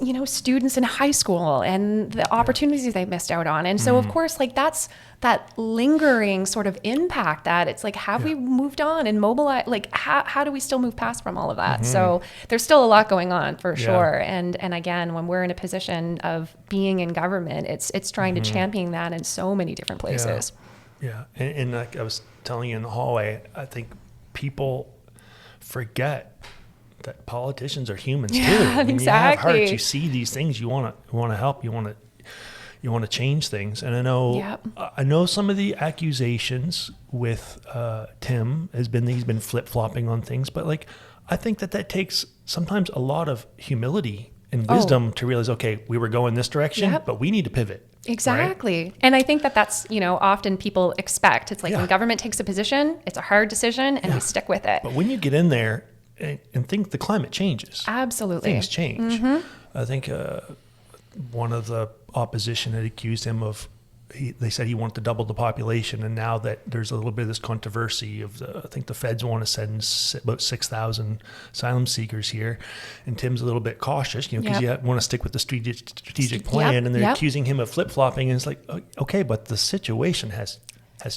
you know, students in high school and the opportunities they missed out on. And so of course, like that's that lingering sort of impact that it's like, have we moved on and mobilized? Like how do we still move past from all of that? So there's still a lot going on for sure. And again, when we're in a position of being in government, it's trying to champion that in so many different places. Yeah. And like I was telling you in the hallway, I think people forget that politicians are humans too. I mean, exactly. You have hearts, you see these things, you want to help, you want to change things. And I know some of the accusations with Tim he's been flip-flopping on things, but like I think that takes sometimes a lot of humility and wisdom to realize, okay, we were going this direction, but we need to pivot. Exactly. Right? And I think that's, you know, often people expect. It's like when government takes a position, it's a hard decision and we stick with it. But when you get in there and think the climate changes. Absolutely. Things change. I think one of the opposition had accused him of, they said he wanted to double the population, and now that there's a little bit of this controversy of I think the feds want to send about 6,000 asylum seekers here, and Tim's a little bit cautious, you know, because you want to stick with the strategic plan, and they're accusing him of flip-flopping, and it's like, okay, but the situation has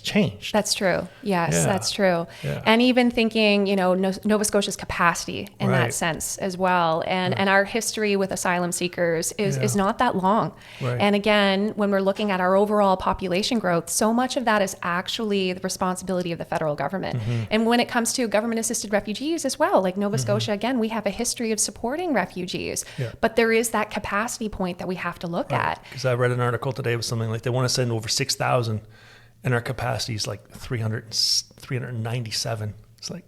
changed. That's true. Yes, that's true. Yeah. And even thinking, you know, Nova Scotia's capacity in that sense as well. And our history with asylum seekers is not that long. Right. And again, when we're looking at our overall population growth, so much of that is actually the responsibility of the federal government. And when it comes to government-assisted refugees as well, like Nova Scotia, again, we have a history of supporting refugees. But there is that capacity point that we have to look at. Because I read an article today with something like they want to send over 6,000 and our capacity is like 397. It's like,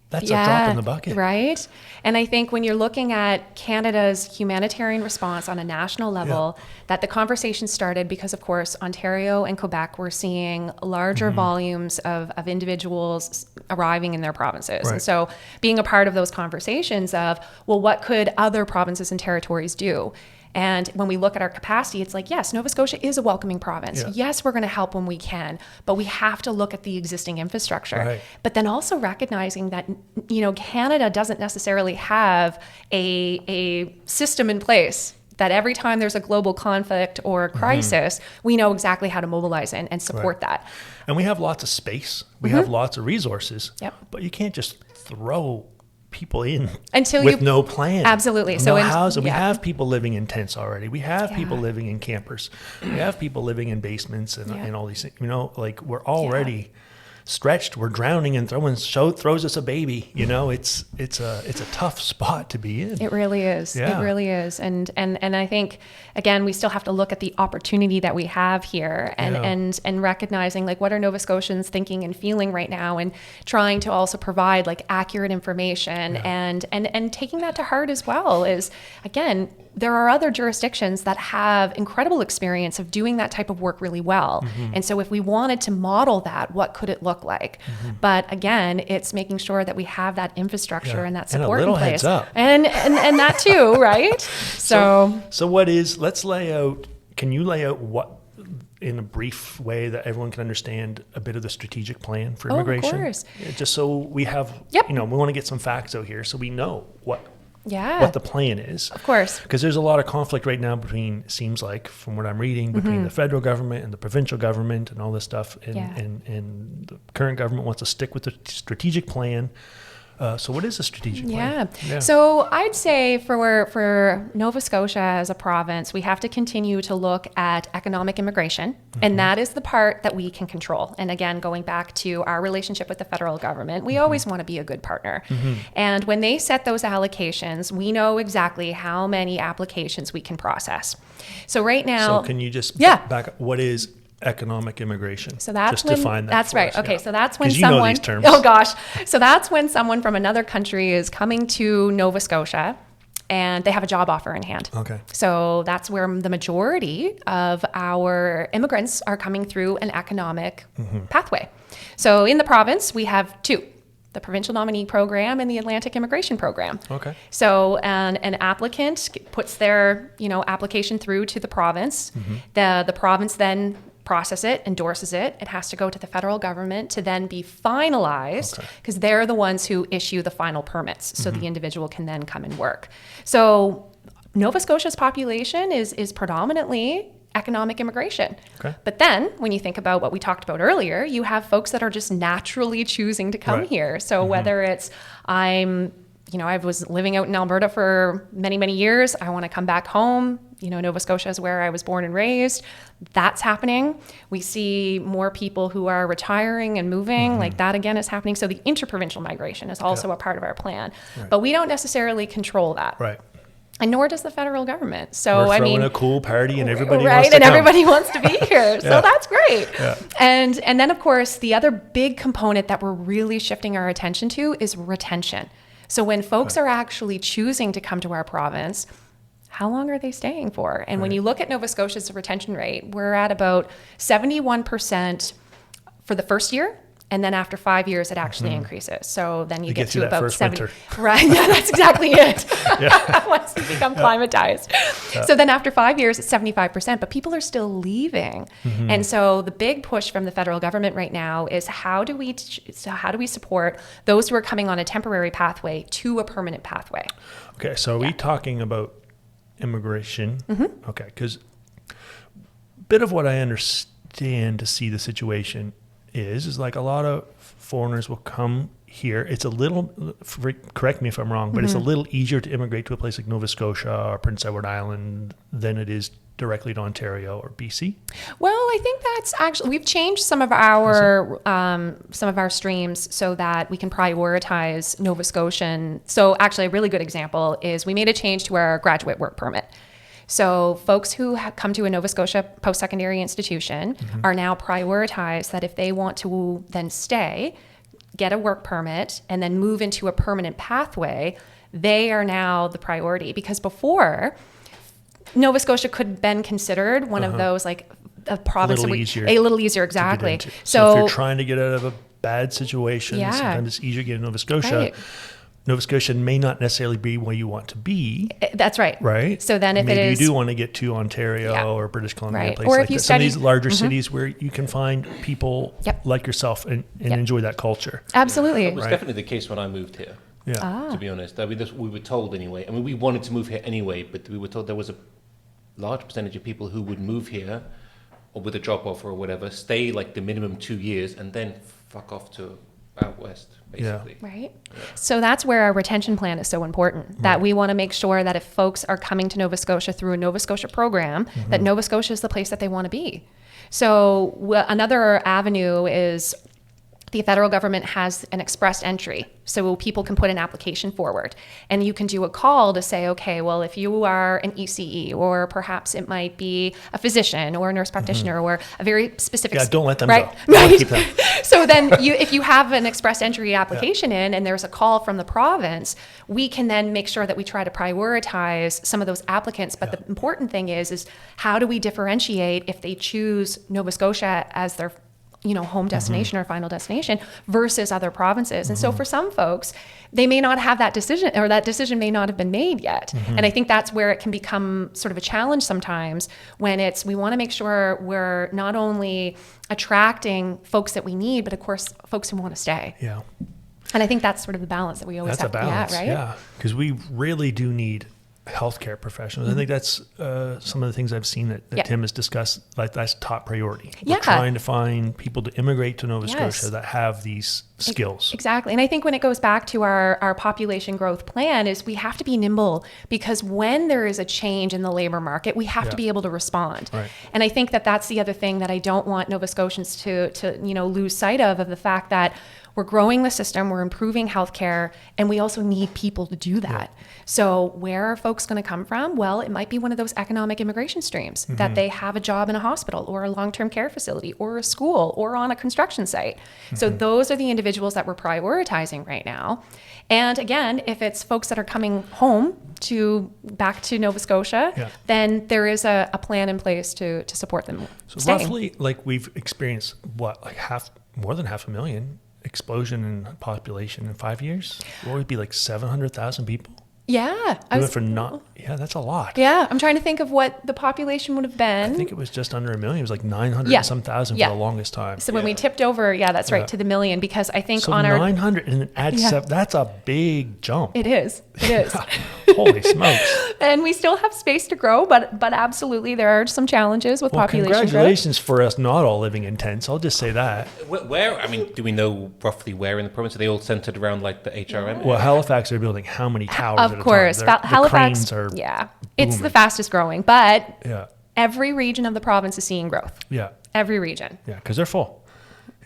that's a drop in the bucket. Right. And I think when you're looking at Canada's humanitarian response on a national level, that the conversation started because, of course, Ontario and Quebec were seeing larger volumes of individuals arriving in their provinces. And so being a part of those conversations of, well, what could other provinces and territories do? And when we look at our capacity, it's like, yes, Nova Scotia is a welcoming province. Yes, we're going to help when we can, but we have to look at the existing infrastructure. But then also recognizing that, you know, Canada doesn't necessarily have a system in place that every time there's a global conflict or crisis, we know exactly how to mobilize and support that. And we have lots of space. We have lots of resources. But you can't just throw people in with no plan. Absolutely. No so housing. We have people living in tents already. We have people living in campers. We have people living in basements and all these things. You know, like we're already stretched. We're drowning and throws us a baby. You know, it's a tough spot to be in. It really is. It really is. And I think again, we still have to look at the opportunity that we have here and recognizing like what are Nova Scotians thinking and feeling right now, and trying to also provide like accurate information and taking that to heart as well. Is again, there are other jurisdictions that have incredible experience of doing that type of work really well. And so if we wanted to model that, what could it look like? But again, it's making sure that we have that infrastructure and that support and a little in place. Heads up. And that too, right? So Can you lay out what, in a brief way that everyone can understand a bit of the strategic plan for immigration? Of course. Just so we have, you know, we want to get some facts out here so we know what the plan is. Of course. Because there's a lot of conflict right now seems like, from what I'm reading, between the federal government and the provincial government and all this stuff. And the current government wants to stick with the strategic plan. So what is a strategic plan? So I'd say for Nova Scotia as a province, we have to continue to look at economic immigration, and that is the part that we can control. And again, going back to our relationship with the federal government, we always want to be a good partner. And when they set those allocations, we know exactly how many applications we can process. So right now... So can you just back up? What is economic immigration? So that's just when, define that. That's right. Us, okay, yeah. so that's when 'Cause someone. you know these terms. Oh gosh, so that's when someone from another country is coming to Nova Scotia, and they have a job offer in hand. Okay. So that's where the majority of our immigrants are coming through an economic pathway. So in the province, we have two: the provincial nominee program and the Atlantic immigration program. Okay. So an applicant puts their application through to the province. The province then process it, endorses it. It has to go to the federal government to then be finalized, because they're the ones who issue the final permits. So the individual can then come and work. So Nova Scotia's population is predominantly economic immigration. Okay. But then when you think about what we talked about earlier, you have folks that are just naturally choosing to come here. So whether it's I was living out in Alberta for many, many years. I want to come back home. Nova Scotia is where I was born and raised. That's happening. We see more people who are retiring and moving. Like that again is happening. So the interprovincial migration is also a part of our plan. Right. But we don't necessarily control that. Right. And nor does the federal government. So We're throwing a cool party and everybody right, wants to and come. everybody wants to be here. So that's great. Yeah. And then of course the other big component that we're really shifting our attention to is retention. So when folks are actually choosing to come to our province, how long are they staying for? And when you look at Nova Scotia's retention rate, we're at about 71% for the first year. And then after 5 years, it actually increases. So then you get to about 70. Right. Yeah, that's exactly it. Once you become climatized. Yeah. So then after 5 years, it's 75%, but people are still leaving. And so the big push from the federal government right now is how do we support those who are coming on a temporary pathway to a permanent pathway? Okay. So are we talking about immigration? Okay. Because a bit of what I understand to see the situation is like a lot of foreigners will come here. It's a little, correct me if I'm wrong, but it's a little easier to immigrate to a place like Nova Scotia or Prince Edward Island than it is directly to Ontario or BC. Well, I think that's actually, we've changed some of our streams so that we can prioritize Nova Scotian. So actually a really good example is we made a change to our graduate work permit. So folks who have come to a Nova Scotia post-secondary institution are now prioritized that if they want to then stay, get a work permit, and then move into a permanent pathway, they are now the priority. Because before, Nova Scotia could have been considered one of those, like a province a little easier, exactly. So if you're trying to get out of a bad situation, sometimes it's easier to get in Nova Scotia. Right. Nova Scotia may not necessarily be where you want to be. That's right. Right. So then if maybe it is, you do want to get to Ontario or British Columbia, places or like if you that. Some of study these larger cities where you can find people like yourself and enjoy that culture. Absolutely. That was definitely the case when I moved here. Yeah. To be honest, I mean, we were told anyway. I mean, we wanted to move here anyway, but we were told there was a large percentage of people who would move here or with a job offer or whatever, stay like the minimum 2 years and then fuck off to out west, basically. Right. So that's where our retention plan is so important, that we want to make sure that if folks are coming to Nova Scotia through a Nova Scotia program, that Nova Scotia is the place that they want to be. So another avenue is the federal government has an express entry. So people can put an application forward and you can do a call to say, okay, well, if you are an ECE or perhaps it might be a physician or a nurse practitioner or a very specific... Yeah, don't let them go. Right. Keep them. So then if you have an express entry application in and there's a call from the province, we can then make sure that we try to prioritize some of those applicants. But the important thing is how do we differentiate if they choose Nova Scotia as their home destination or final destination versus other provinces. And so for some folks, they may not have that decision, or that decision may not have been made yet. And I think that's where it can become sort of a challenge sometimes when we want to make sure we're not only attracting folks that we need, but of course, folks who want to stay. Yeah. And I think that's sort of the balance that we always have to be at, right? Yeah, because we really do need healthcare professionals. I think that's some of the things I've seen that Tim has discussed. Like that's top priority. We're trying to find people to immigrate to Nova Scotia that have these skills. Exactly. And I think when it goes back to our population growth plan is we have to be nimble, because when there is a change in the labor market, we have to be able to respond. Right. And I think that that's the other thing that I don't want Nova Scotians to lose sight of the fact that We're growing the system, we're improving healthcare, and we also need people to do that. Yeah. So where are folks going to come from? Well, it might be one of those economic immigration streams that they have a job in a hospital or a long-term care facility or a school or on a construction site. So those are the individuals that we're prioritizing right now. And again, if it's folks that are coming home back to Nova Scotia, then there is a plan in place to support them. So staying. roughly, like we've experienced more than 500,000 explosion in population in 5 years. What would it be, like 700,000 people? Yeah. That's a lot. Yeah. I'm trying to think of what the population would have been. I think it was just under 1 million. It was like 900 and some thousand for the longest time. So when we tipped over, that's right, to the million, because I think so on 900 and then add 7, that's a big jump. It is. Holy smokes. And we still have space to grow, but absolutely there are some challenges with population congratulations growth. for us not all living in tents. I'll just say that. Where, I mean, do we know roughly where in the province? Are they all centered around like the HRM? Well, Halifax are building how many towers Of course. Halifax, it's the fastest growing, but every region of the province is seeing growth. Yeah. Every region. Yeah, because they're full.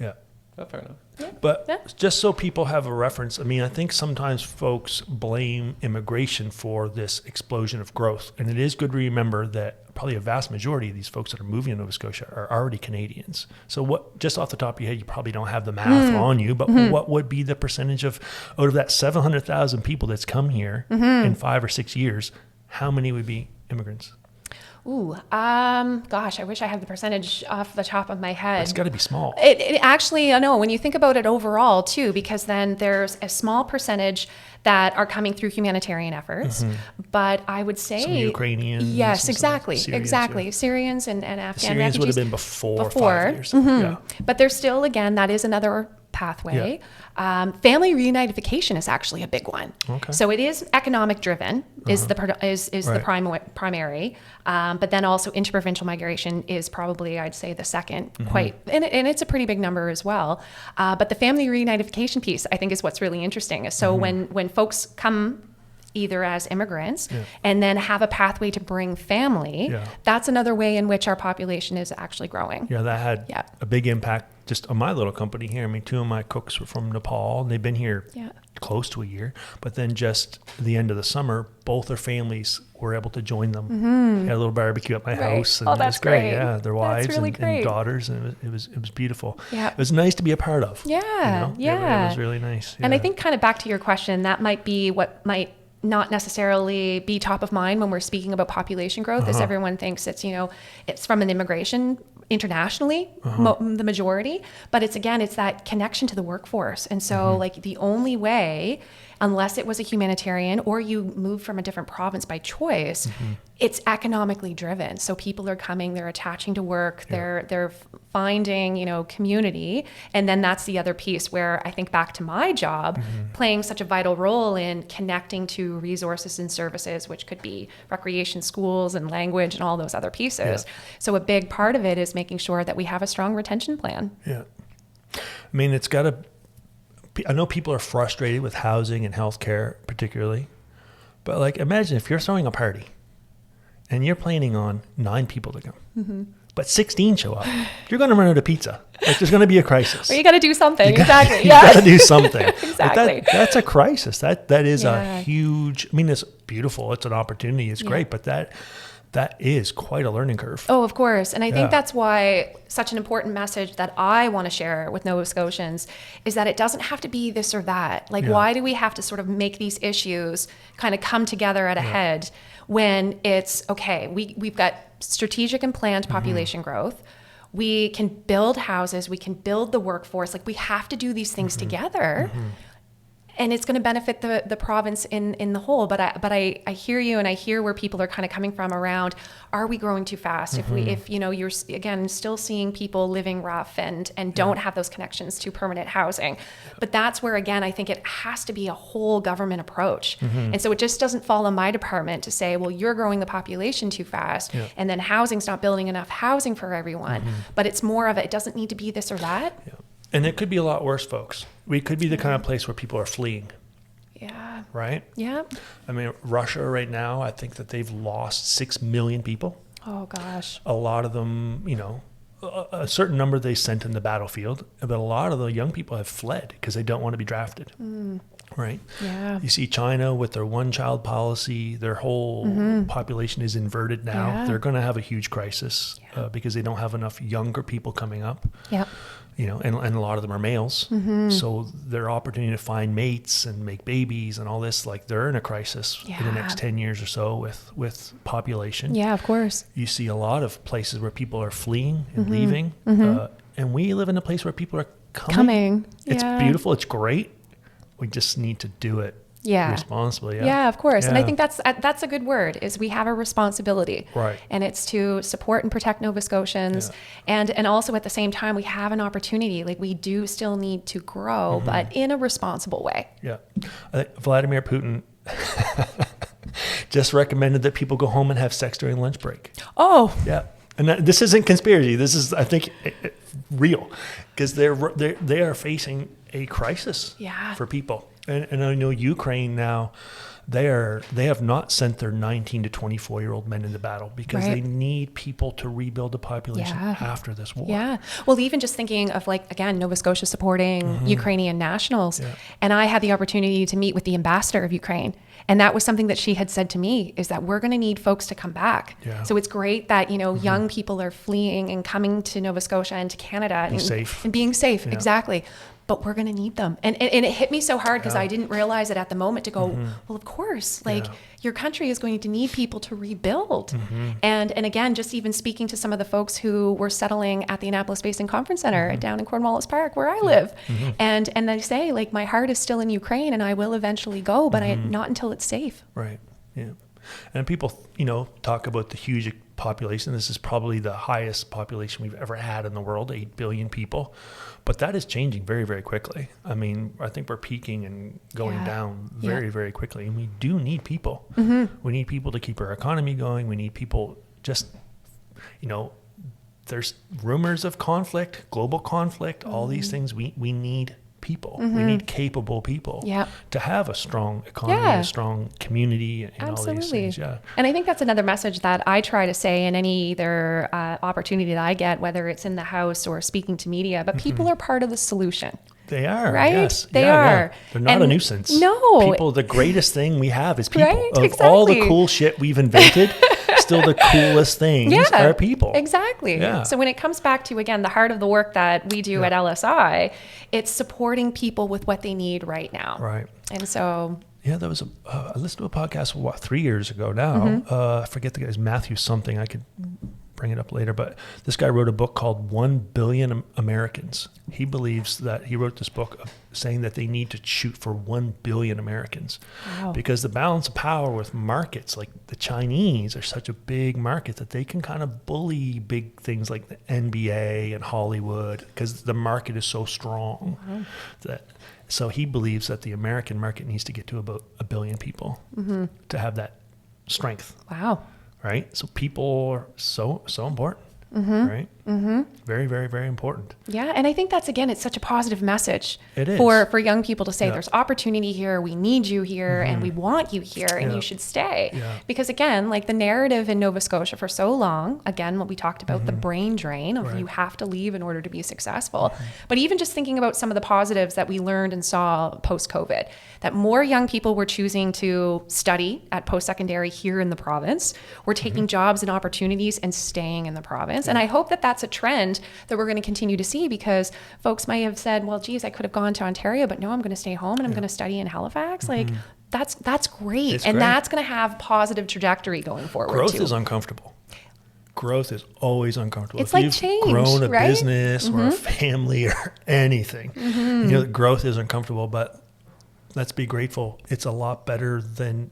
Yeah. Oh, fair enough. Yeah. But just so people have a reference, I mean, I think sometimes folks blame immigration for this explosion of growth. And it is good to remember that probably a vast majority of these folks that are moving to Nova Scotia are already Canadians. So what, just off the top of your head, you probably don't have the math on you, but what would be the percentage out of that 700,000 people that's come here in 5 or 6 years, how many would be immigrants? Gosh, I wish I had the percentage off the top of my head. It's got to be small. It actually, I know, when you think about it overall too, because then there's a small percentage that are coming through humanitarian efforts, but I would say some Ukrainians. Yes, exactly. Syrians, Syrians and Afghan Syrians refugees would have been before 5 years. Yeah. But there's still, again, that is another pathway. Family reunification is actually a big one. Okay. So it is economic driven, is the primary, but then also interprovincial migration is probably, I'd say, the second and it's a pretty big number as well. But the family reunification piece, I think, is what's really interesting. So when folks come either as immigrants and then have a pathway to bring family, that's another way in which our population is actually growing. Yeah, that had a big impact just on my little company here. I mean, 2 of my cooks were from Nepal, and they've been here close to a year. But then just the end of the summer, both their families were able to join them. Had a little barbecue at my house, and it was great. Yeah, their wives really and daughters, and it was beautiful. Yeah. It was nice to be a part of. Yeah, you know? It was really nice. And I think kind of back to your question, that might be what might not necessarily be top of mind when we're speaking about population growth, as everyone thinks it's from an immigration internationally, the majority, but it's that connection to the workforce. And so like the only way, unless it was a humanitarian or you move from a different province by choice, it's economically driven. So people are coming, they're attaching to work, they're finding, community. And then that's the other piece where I think back to my job, playing such a vital role in connecting to resources and services, which could be recreation, schools, and language, and all those other pieces. So a big part of it is making sure that we have a strong retention plan. Yeah. I mean, I know people are frustrated with housing and healthcare particularly, but like imagine if you're throwing a party and you're planning on 9 people to come, but 16 show up, you're going to run out of pizza. Like there's going to be a crisis. Or you got to do something. You got to do something. Exactly. Like that's a crisis. That is a huge, I mean, it's beautiful. It's an opportunity. It's great, but that is quite a learning curve. Oh, of course. And I think that's why such an important message that I want to share with Nova Scotians is that it doesn't have to be this or that. Like, why do we have to sort of make these issues kind of come together at a head when it's, okay, we've got strategic and planned population growth. We can build houses. We can build the workforce. Like, we have to do these things together. And it's going to benefit the province in the whole. But I hear you, and I hear where people are kind of coming from around, are we growing too fast? If you're again still seeing people living rough and don't have those connections to permanent housing. But that's where, again, I think it has to be a whole government approach. And so it just doesn't fall on my department to say, well, you're growing the population too fast, and then housing's not building enough housing for everyone. But it's more of it doesn't need to be this or that. And it could be a lot worse, folks. We could be the kind of place where people are fleeing. Yeah. Right? Yeah. I mean, Russia right now, I think that they've lost 6 million people. Oh, gosh. A lot of them, a certain number they sent in the battlefield, but a lot of the young people have fled because they don't want to be drafted. Right? Yeah. You see China with their one-child policy, their whole population is inverted now. Yeah. They're going to have a huge crisis because they don't have enough younger people coming up. Yep. You know, and a lot of them are males. So their opportunity to find mates and make babies and all this, like they're in a crisis in the next 10 years or so with population. Yeah, of course. You see a lot of places where people are fleeing and leaving. And we live in a place where people are coming. It's beautiful. It's great. We just need to do it responsibly. Yeah, of course. And I think that's a good word, is we have a responsibility. Right. And it's to support and protect Nova Scotians. And also at the same time, we have an opportunity. Like, we do still need to grow, but in a responsible way. Yeah. I think Vladimir Putin just recommended that people go home and have sex during lunch break. Oh. Yeah. And this isn't conspiracy. This is, I think, real, because they are facing a crisis for people. And I know Ukraine now, they have not sent their 19 to 24-year-old men into battle because they need people to rebuild the population after this war. Yeah. Well, even just thinking of, like, again, Nova Scotia supporting Ukrainian nationals. Yeah. And I had the opportunity to meet with the ambassador of Ukraine. And that was something that she had said to me, is that we're going to need folks to come back. Yeah. So it's great that, you know, young people are fleeing and coming to Nova Scotia and to Canada and being safe. Yeah. Exactly. But we're going to need them. And it hit me so hard because I didn't realize it at the moment to go, well, of course, like your country is going to need people to rebuild. And again, just even speaking to some of the folks who were settling at the Annapolis Basin Conference Center down in Cornwallis Park, where I live. And they say, like, my heart is still in Ukraine and I will eventually go, but not until it's safe. Right. Yeah. And people, you know, talk about the huge population. This is probably the highest population we've ever had in the world, 8 billion people. But that is changing very, very quickly. I mean, I think we're peaking and going down very, very quickly. And we do need people. We need people to keep our economy going. We need people just, you know, there's rumors of conflict, global conflict, all these things. We need people. We need capable people to have a strong economy, a strong community, and all these things. Yeah. And I think that's another message that I try to say in any either opportunity that I get, whether it's in the House or speaking to media, but people are part of the solution. They are, right? Yes. They are. Yeah. They're not a nuisance. No. People, the greatest thing we have is people. Right? Of exactly. all the cool shit we've invented, still the coolest things are people. Exactly. Yeah. So when it comes back to, again, the heart of the work that we do at LSI, it's supporting people with what they need right now. Right. And so... Yeah, there was I listened to a podcast 3 years ago now. I forget the guy's Matthew something. I could bring it up later, but this guy wrote a book called 1 Billion Americans. He believes that he wrote this book saying that they need to shoot for 1 billion Americans because the balance of power with markets like the Chinese are such a big market that they can kind of bully big things like the NBA and Hollywood because the market is so strong. So he believes that the American market needs to get to about 1 billion people to have that strength. Wow. Right? So people are so important, right? Very, very, very important. Yeah, and I think that's, again, it's such a positive message it is. For young people to say there's opportunity here, we need you here, and we want you here, and you should stay. Yeah. Because, again, like the narrative in Nova Scotia for so long, again, what we talked about, the brain drain of you have to leave in order to be successful. But even just thinking about some of the positives that we learned and saw post-COVID, that more young people were choosing to study at post-secondary here in the province, were taking jobs and opportunities and staying in the province. And I hope that that's a trend that we're going to continue to see, because folks might have said, well, geez, I could have gone to Ontario, but no, I'm going to stay home and I'm going to study in Halifax. Like that's great. It's and great. That's going to have positive trajectory going forward. Growth too. is uncomfortable. Growth is always uncomfortable. It's if like you've change, grown a right? business or a family or anything, you know, growth is uncomfortable, but let's be grateful. It's a lot better than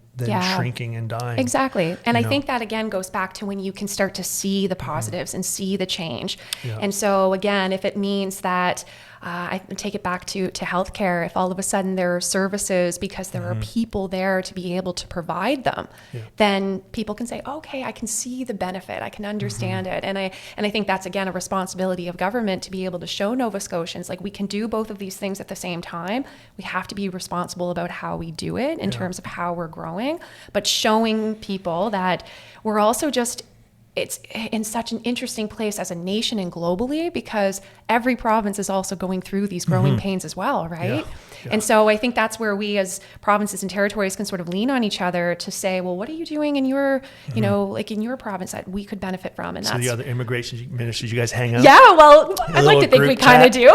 shrinking and dying. Exactly. And I think that, again, goes back to when you can start to see the positives and see the change. Yeah. And so, again, if it means that I take it back to healthcare, if all of a sudden there are services because there are people there to be able to provide them, then people can say, okay, I can see the benefit. I can understand it. And I think that's, again, a responsibility of government to be able to show Nova Scotians, like, we can do both of these things at the same time. We have to be responsible about how we do it in terms of how we're growing, but showing people that we're also just it's in such an interesting place as a nation and globally, because every province is also going through these growing pains as well, right? Yeah. And so I think that's where we as provinces and territories can sort of lean on each other to say, well, what are you doing in your, you know, like in your province that we could benefit from? And So that's the other immigration ministers, you guys hang out? yeah, well, I'd like to think we group kind of chat? do.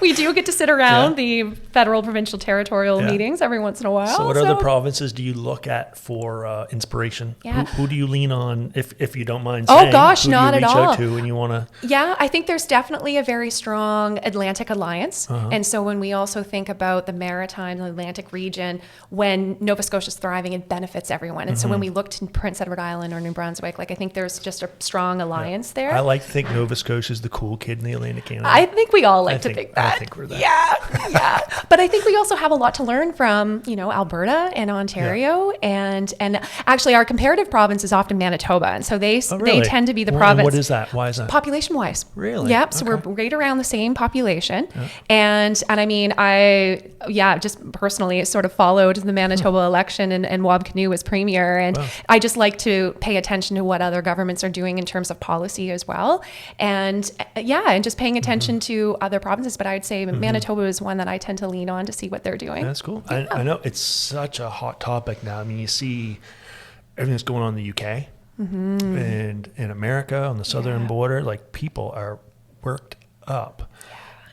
We do get to sit around the federal, provincial, territorial meetings every once in a while. So what other provinces do you look at for inspiration? Yeah. Who do you lean on, if you don't mind Oh, saying? gosh, who not do you at reach all. out to when you want to? Yeah, I think there's definitely a very strong Atlantic alliance. And so when we also think about the maritime, the Atlantic region, when Nova Scotia is thriving, it benefits everyone. And so when we look to Prince Edward Island or New Brunswick, like I think there's just a strong alliance there. I like to think Nova Scotia is the cool kid in the Atlantic Canada. I think we all like to think that. I think we're that. Yeah. But I think we also have a lot to learn from, you know, Alberta and Ontario, and actually our comparative province is often Manitoba, and so they tend to be the province. What is that? Why is that? Population wise. Really? Yep. So we're right around the same population, and I mean I just personally sort of followed the Manitoba election and Wab Kinew was premier, and I just like to pay attention to what other governments are doing in terms of policy as well, and just paying attention to other provinces. But I'd say Manitoba is one that I tend to lean on to see what they're doing. That's cool. Yeah. I know it's such a hot topic now. I mean, you see everything that's going on in the UK and in America on the southern border. Like, people are worked up,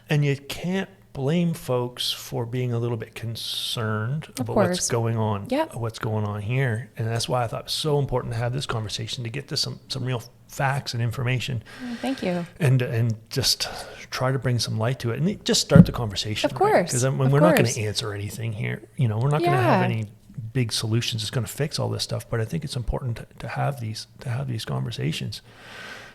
and you can't blame folks for being a little bit concerned about what's going on. What's going on here, and that's why I thought it was so important to have this conversation, to get to some real facts and information. Thank you. And just try to bring some light to it, and just start the conversation. Of course. Because we're not going to answer anything here. You know, we're not going to have any big solutions that's going to fix all this stuff. But I think it's important to have these conversations.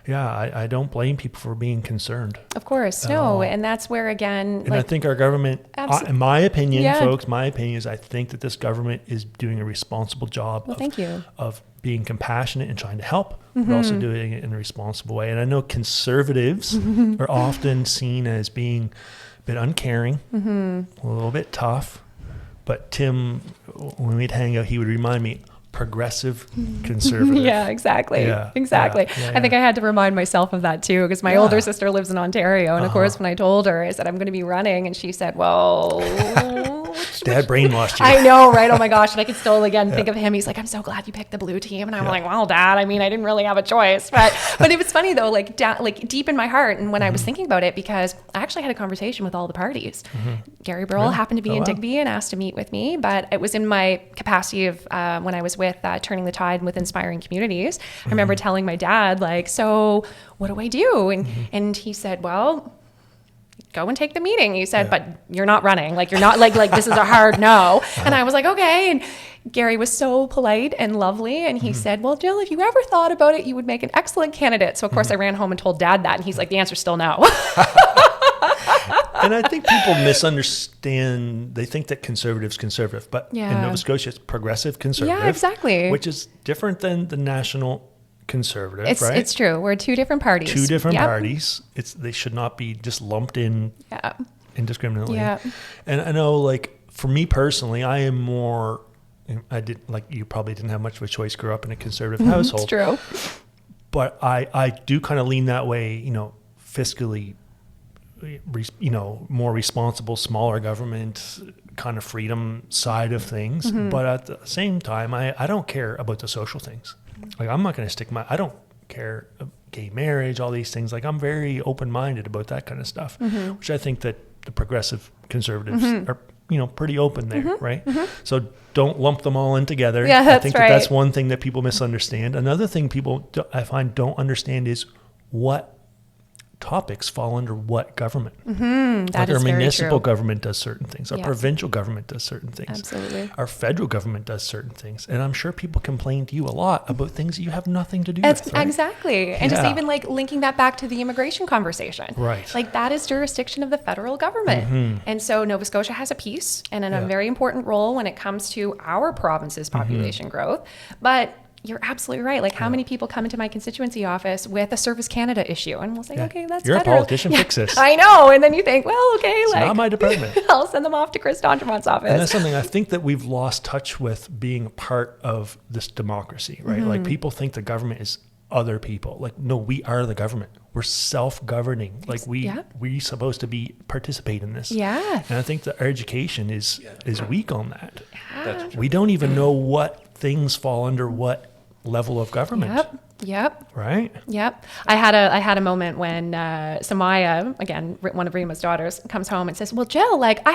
Yeah, I don't blame people for being concerned. Of course, no, and that's where again. And I think our government, in my opinion, folks, my opinion is I think that this government is doing a responsible job. Of being compassionate and trying to help, but also doing it in a responsible way. And I know conservatives are often seen as being a bit uncaring, a little bit tough. But Tim, when we'd hang out, he would remind me, progressive conservative. Exactly. Yeah. I think I had to remind myself of that too, because my older sister lives in Ontario, and of course when I told her, I said I'm going to be running, and she said, well, Dad brainwashed you. I know, right? Oh my gosh. And I could still again think of him. He's like, I'm so glad you picked the blue team. And I'm like, well, Dad, I mean, I didn't really have a choice. But it was funny though, like deep in my heart. And when I was thinking about it, because I actually had a conversation with all the parties. Gary Burrell happened to be in Digby and asked to meet with me, but it was in my capacity of when I was with Turning the Tide with Inspiring Communities. I remember telling my dad, like, so what do I do? And he said, well, go and take the meeting. He said, but you're not running. Like, you're not like this is a hard no. And I was like, okay. And Gary was so polite and lovely. And he said, well, Jill, if you ever thought about it, you would make an excellent candidate. So of course I ran home and told Dad that. And he's like, the answer's still no. And I think people misunderstand. They think that conservative, but in Nova Scotia, it's progressive conservative. Yeah, exactly. Which is different than the national conservative, right? It's true. We're two different parties. Two different parties. They should not be just lumped in indiscriminately. Yeah. And I know, like, for me personally, I am more, you probably didn't have much of a choice, grew up in a conservative household. It's true. But I do kind of lean that way, fiscally, more responsible, smaller government, kind of freedom side of things. But at the same time, I don't care about the social things. Like, I'm not going to I don't care gay marriage, all these things. Like, I'm very open-minded about that kind of stuff, which I think that the progressive conservatives are, pretty open there, right? So don't lump them all in together. Yeah, that's I think that's one thing that people misunderstand. Another thing people, I find, don't understand is what topics fall under what government. That is our very municipal true. government does certain things. Our provincial government does certain things. Absolutely. Our federal government does certain things. And I'm sure people complain to you a lot about things that you have nothing to do with. Right? Exactly. And just even like linking that back to the immigration conversation. Right. Like, that is jurisdiction of the federal government. And so Nova Scotia has a piece and a very important role when it comes to our province's population growth. But you're absolutely right. Like how many people come into my constituency office with a Service Canada issue, and we'll say, okay, that's you're better. a politician, fix this. I know. And then you think, well, okay, it's like not my department. I'll send them off to Chris D'Entremont's office. And that's something I think that we've lost touch with being a part of this democracy, right? Like people think the government is other people. Like, no, we are the government. We're self-governing. Like we supposed to be participate in this. Yeah. And I think that our education is weak on that. Yeah. We don't even know what things fall under what level of government. Yep. Right? Yep. I had a moment when Samaya, again, one of Rima's daughters, comes home and says, well, Jill, like I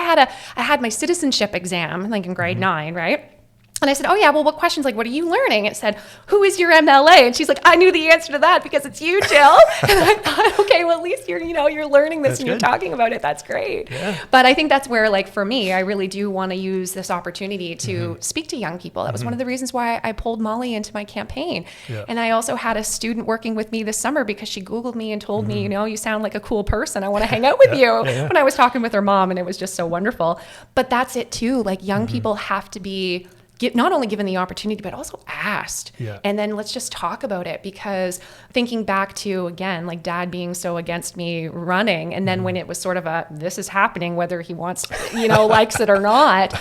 had my citizenship exam, like in grade 9, right? And I said, oh yeah, well, what questions, like, what are you learning? It said, who is your MLA? And she's like, I knew the answer to that because it's you, Jill. And I thought, okay, well, at least you're learning this and you're talking about it. That's great. Yeah. But I think that's where, like, for me, I really do want to use this opportunity to speak to young people. That was one of the reasons why I pulled Molly into my campaign. Yeah. And I also had a student working with me this summer because she Googled me and told me, you sound like a cool person. I want to hang out with you when I was talking with her mom, and it was just so wonderful. But that's it too. Like, young people have to be not only given the opportunity, but also asked. Yeah. And then let's just talk about it, because thinking back to, again, like Dad being so against me running. And then when it was sort of this is happening, whether he wants, likes it or not.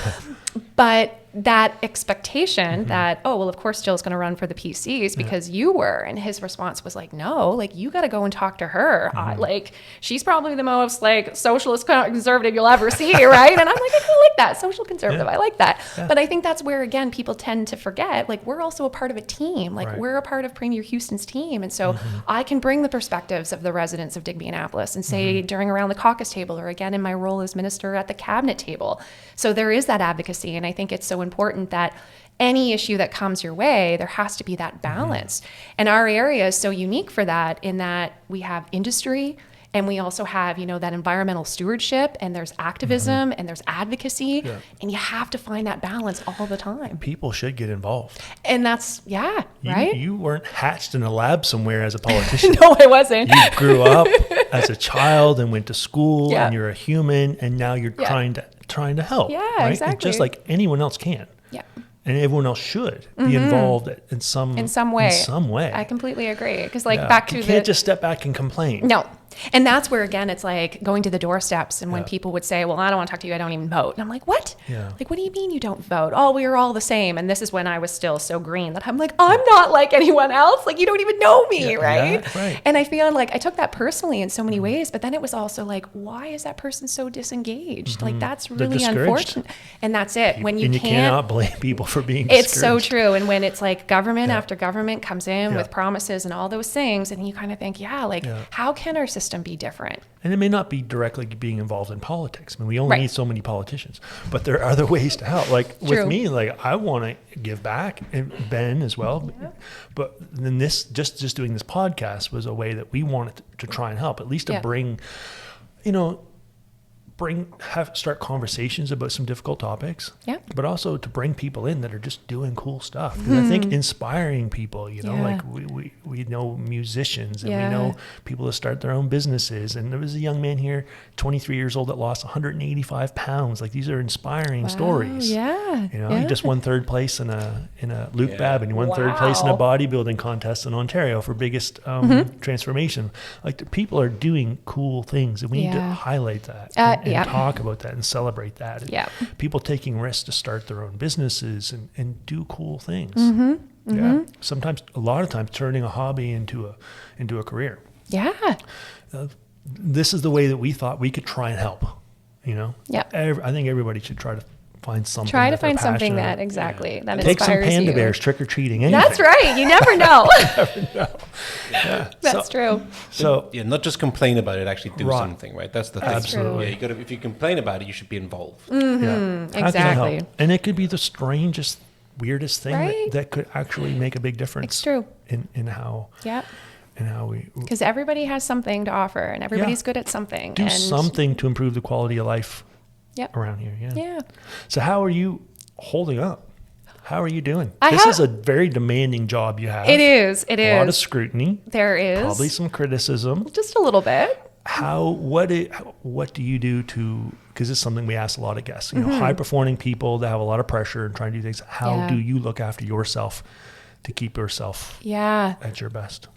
But that expectation that, oh, well, of course, Jill's going to run for the PCs because you were. And his response was like, no, like, you got to go and talk to her. Like, she's probably the most, like, socialist conservative you'll ever see, right? And I'm like, I kind of like that. Social conservative. I like that. Yeah. But I think that's where, again, people tend to forget, like, we're also a part of a team. Like, we're a part of Premier Houston's team. And so I can bring the perspectives of the residents of Digby-Annapolis and say during around the caucus table, or again, in my role as minister at the cabinet table. So there is that advocacy. And I think it's so important that any issue that comes your way, there has to be that balance. And our area is so unique for that, in that we have industry and we also have, that environmental stewardship, and there's activism and there's advocacy, and you have to find that balance all the time. People should get involved. And that's, right? You weren't hatched in a lab somewhere as a politician. No, I wasn't. You grew up as a child and went to school, and you're a human, and now you're trying to help. Yeah, right? exactly. And just like anyone else can. Yeah. And everyone else should be involved in some way. I completely agree. Because back to you can't just step back and complain. No. And that's where, again, it's like going to the doorsteps, and when people would say, well, I don't want to talk to you, I don't even vote. And I'm like, what? Yeah. Like, what do you mean you don't vote? Oh, we are all the same. And this is when I was still so green that I'm like, I'm not like anyone else. Like, you don't even know me, right? Yeah, right? And I feel like I took that personally in so many ways, but then it was also like, why is that person so disengaged? Like, that's really unfortunate. And that's it. When you cannot blame people for being discouraged. It's so true. And when it's like government after government comes in with promises and all those things, and you kind of think, how can our system be different? And it may not be directly being involved in politics. I mean, we only need so many politicians, but there are other ways to help. Like with me, like I want to give back, and Ben as well. Yeah. But then this, just doing this podcast was a way that we wanted to try and help, at least to bring, start conversations about some difficult topics, but also to bring people in that are just doing cool stuff. And I think inspiring people, like we know musicians, and we know people that start their own businesses. And there was a young man here, 23 years old, that lost 185 pounds. Like, these are inspiring stories. He just won third place in a Luke Babin. He won third place in a bodybuilding contest in Ontario for biggest transformation. Like, the people are doing cool things, and we need to highlight that. And talk about that and celebrate that. People taking risks to start their own businesses and do cool things. Sometimes, a lot of times, turning a hobby into a career. This is the way that we thought we could try and help. I think everybody should try to find something. Try to find something that that inspires Take some Panda Bears trick or treating. That's right. You never know. That's true. So not just complain about it. Actually do something. Right. That's the thing. Absolutely. You if you complain about it, you should be involved. Exactly. And it could be the strangest, weirdest thing that could actually make a big difference. It's true. In how. And how we. Because everybody has something to offer, and everybody's good at something. Do something to improve the quality of life. Around here, So how are you holding up? How are you doing? This is a very demanding job you have. It is. A lot of scrutiny. There is. Probably some criticism. Just a little bit. What do you do to, because it's something we ask a lot of guests, high performing people that have a lot of pressure and trying to do things. How do you look after yourself to keep yourself Yeah. at your best?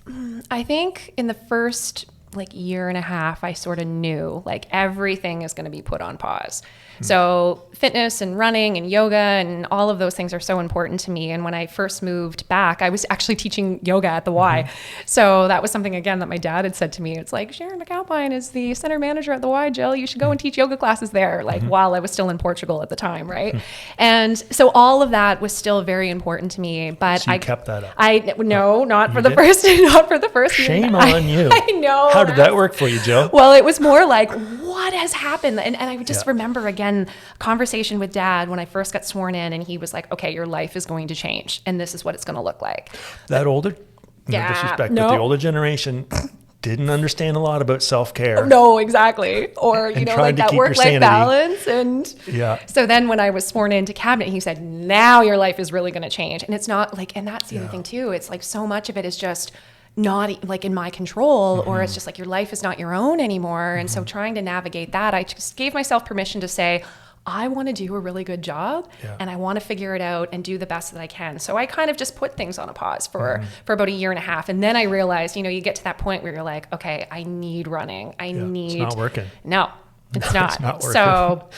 I think in the first like year and a half, I sort of knew like everything is going to be put on pause. So fitness and running and yoga and all of those things are so important to me. And when I first moved back, I was actually teaching yoga at the Y. So that was something, again, that my dad had said to me. It's like, Sharon McAlpine is the center manager at the Y, Jill. You should go and teach yoga classes there, like while I was still in Portugal at the time, right? And so all of that was still very important to me. But So you kept that up? No, not for the did? first, not for the first year. Shame on you. I know. How did that work for you, Jill? Well, it was more like, what has happened? And I just remember, again, a conversation with Dad when I first got sworn in, and he was like, okay, your life is going to change, and this is what it's going to look like. That older, no Yeah, disrespect, no. but the older generation didn't understand a lot about self-care. No, exactly. Or, you And know, trying like to that keep your work-life sanity. balance. And Yeah. so then when I was sworn into cabinet, he said, now your life is really going to change. And it's not like, and that's the other thing too. It's like so much of it is just not like in my control, or it's just like your life is not your own anymore. And so trying to navigate that, I just gave myself permission to say, I want to do a really good job and I want to figure it out and do the best that I can. So I kind of just put things on a pause for about a year and a half. And then I realized, you know, you get to that point where you're like, okay, I need running. I need. It's not working. No, it's not. It's not working. So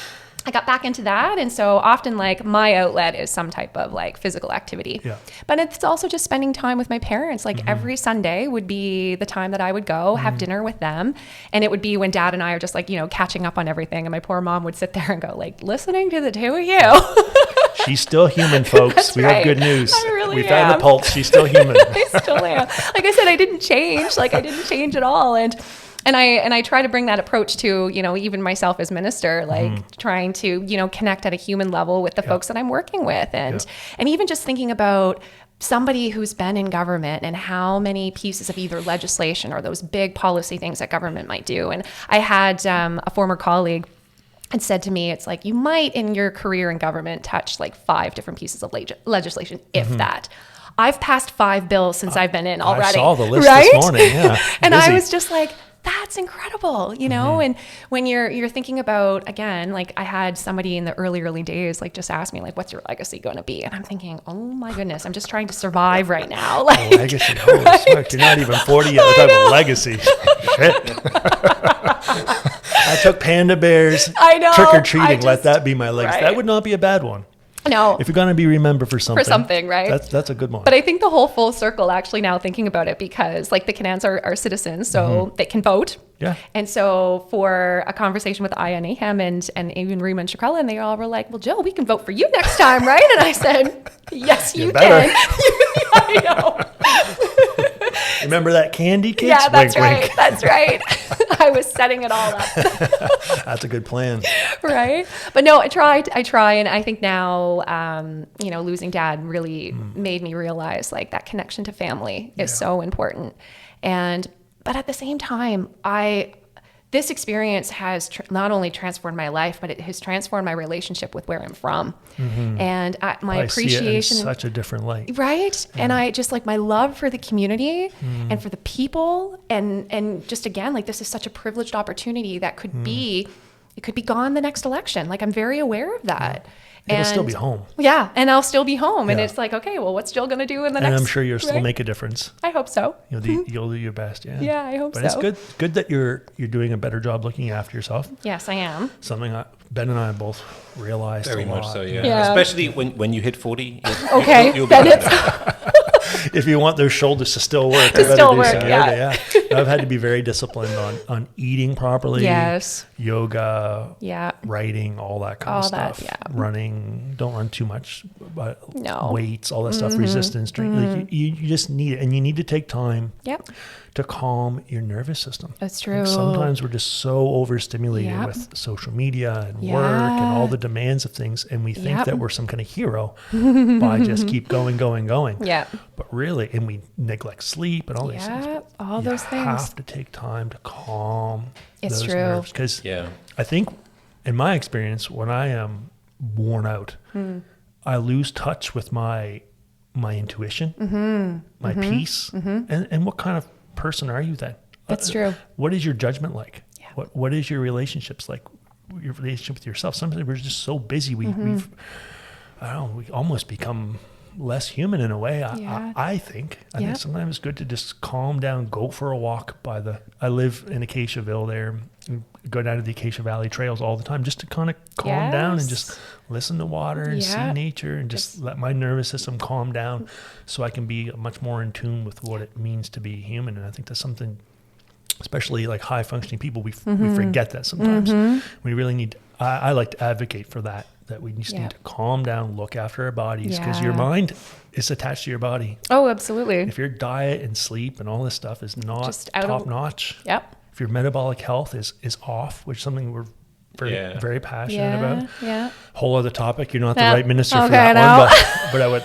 I got back into that. And so often like my outlet is some type of like physical activity. Yeah. But it's also just spending time with my parents. Like every Sunday would be the time that I would go have dinner with them. And it would be when Dad and I are just like, you know, catching up on everything. And my poor mom would sit there and go like, listening to the two of you. She's still human, folks. That's We right. have good news. I really We found am. a pulse. She's still human. I still am. Like I said, I didn't change. Like I didn't change at all. And I try to bring that approach to, you know, even myself as minister, like trying to, you know, connect at a human level with the folks that I'm working with. And even just thinking about somebody who's been in government and how many pieces of either legislation or those big policy things that government might do. And I had a former colleague and said to me, it's like, you might in your career in government touch like 5 different pieces of legislation, if that. I've passed 5 bills since I've been in already. I saw the list right? this morning. Yeah. And Busy. I was just like, that's incredible, you know? And when you're thinking about, again, like I had somebody in the early days, like just ask me like, what's your legacy going to be? And I'm thinking, oh my goodness, I'm just trying to survive right now. Like, Legacy. Holy smokes, you're not even 40 yet. We're talking about legacy. Shit. I took Panda Bears I know. trick-or-treating. Let just- that be my legacy. right. That would not be a bad one. no. If you're going to be remembered for something. Right? That's a good one. But I think the whole full circle actually now thinking about it, because like the Canans are citizens, so they can vote. Yeah. And so for a conversation with Aya Naham and even Rima and Shakrella, and they all were like, well, Jill, we can vote for you next time, right? And I said, yes, you better. can. I know. Remember that candy, kids? Yeah, that's Wink, right. wink. That's right. I was setting it all up. That's a good plan. Right. But no, I try. And I think now, you know, losing Dad really made me realize like that connection to family is so important. But at the same time, this experience has not only transformed my life, but it has transformed my relationship with where I'm from. And my appreciation. See it in such a different light. Right. And I just like my love for the community and for the people. And just again, like this is such a privileged opportunity that could be, it could be gone the next election. Like I'm very aware of that. It'll still be home. Yeah. And I'll still be home. And Yeah. it's like, okay, well, what's Jill going to do in the next? And I'm sure you'll still right? make a difference. I hope so. You'll do your best. Yeah. Yeah, I hope but so. it's good that you're doing a better job looking after yourself. Yes, I am. Something Ben and I both realized Very a much lot. so, yeah. Yeah. Especially when you hit 40. Okay. You'll be Then better. it's If you want those shoulders to still work, To you gotta still do work, some yeah. yoga. I've had to be very disciplined on eating properly. Yes. Yoga. Yeah. Writing, all that kind All of that, stuff. yeah. Running, don't run too much, but No. weights, all that stuff, resistance training. Like you just need it, and you need to take time Yep. to calm your nervous system. That's true. Sometimes we're just so overstimulated Yep. with social media and work Yeah. and all the demands of things, and we think Yep. that we're some kind of hero by just keep going. Yeah. But really, and we neglect sleep and all these things. Yeah. All You those things. have to take time to calm It's those true. nerves, because Yeah. I think, in my experience, when I am worn out, I lose touch with my intuition, my peace, and what kind of person are you then? That's true. What is your judgment like? Yeah. What is your relationships like? Your relationship with yourself. Sometimes we're just so busy. We've I don't know. We almost become less human in a way. Yeah. I think sometimes it's good to just calm down, go for a walk I live in Acaciaville there, go down to the Acacia Valley trails all the time just to kind of calm down and just listen to water and see nature and just let my nervous system calm down so I can be much more in tune with what it means to be human. And I think that's something, especially like high functioning people, we forget that sometimes. We really need, I like to advocate for that we just need to calm down, look after our bodies, because your mind is attached to your body. Oh, absolutely. If your diet and sleep and all this stuff is not just top notch, if your metabolic health is off, which is something we're very passionate about. Yeah. Whole other topic. You're not the right minister for that one,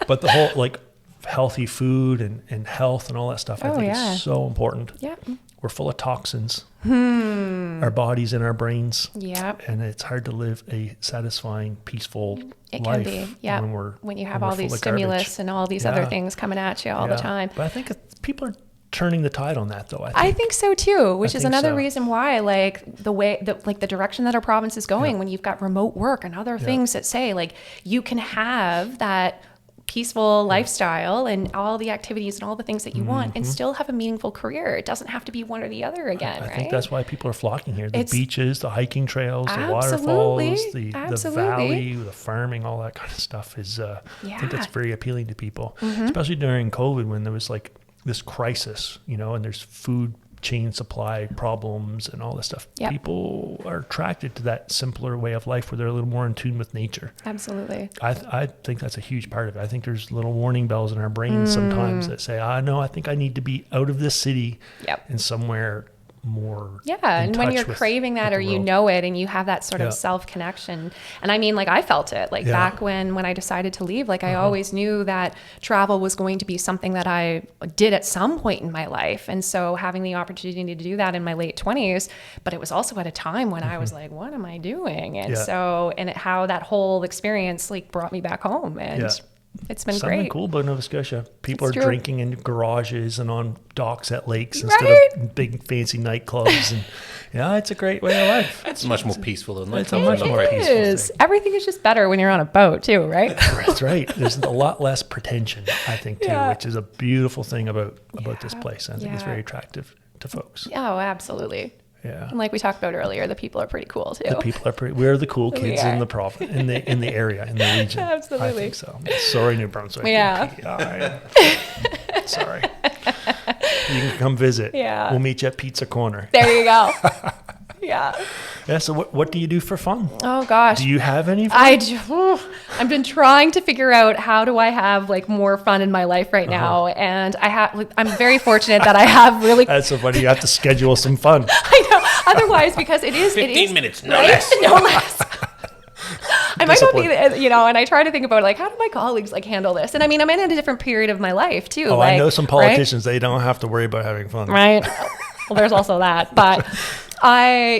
but the whole like healthy food and health and all that stuff, I think is so important. Yeah. We're full of toxins, our bodies and our brains. Yeah. And it's hard to live a satisfying, peaceful life when you have all these stimulus and all these other things coming at you all the time. But I think people are turning the tide on that, though. I think so too, which is another reason why, like the direction that our province is going, when you've got remote work and other things that say like you can have that peaceful lifestyle and all the activities and all the things that you want and still have a meaningful career. It doesn't have to be one or the other again, I think that's why people are flocking here. The beaches, the hiking trails, the waterfalls, the valley, the farming, all that kind of stuff is, I think that's very appealing to people, especially during COVID when there was like this crisis, and there's food chain supply problems and all this stuff. Yep. People are attracted to that simpler way of life where they're a little more in tune with nature. Absolutely. I think that's a huge part of it. I think there's little warning bells in our brains sometimes that say, no, I think I need to be out of this city and somewhere more and when you're craving that or you know it and you have that sort of self-connection. And I mean, like I felt it like back when I decided to leave, like I always knew that travel was going to be something that I did at some point in my life. And so having the opportunity to do that in my late 20s, but it was also at a time when I was like, what am I doing? And how that whole experience like brought me back home and it's been something great. Cool about Nova Scotia. People are drinking in garages and on docks at lakes instead of big fancy nightclubs. And it's a great way of life. It's much more peaceful than it's a much more peaceful thing. Everything is just better when you're on a boat too, right? That's right. There's a lot less pretension, I think, too, which is a beautiful thing about this place. I think it's very attractive to folks. Oh, absolutely. Yeah. And like we talked about earlier, the people are pretty cool too. The people are we're the cool kids in the province, in the area, in the region. Absolutely. I think so. Sorry, New Brunswick. Yeah. Sorry. You can come visit. Yeah. We'll meet you at Pizza Corner. There you go. Yeah. Yeah. So what do you do for fun? Oh gosh. Do you have any fun? I've been trying to figure out how do I have like more fun in my life right now, and I'm very fortunate that I have really. That's so funny. You have to schedule some fun. I know. Otherwise, because 15 minutes, no less. No less. I might not be, and I try to think about like, how do my colleagues like handle this? And I mean, I'm in a different period of my life too. Oh, I know some politicians, they don't have to worry about having fun. Right. Well, there's also that. But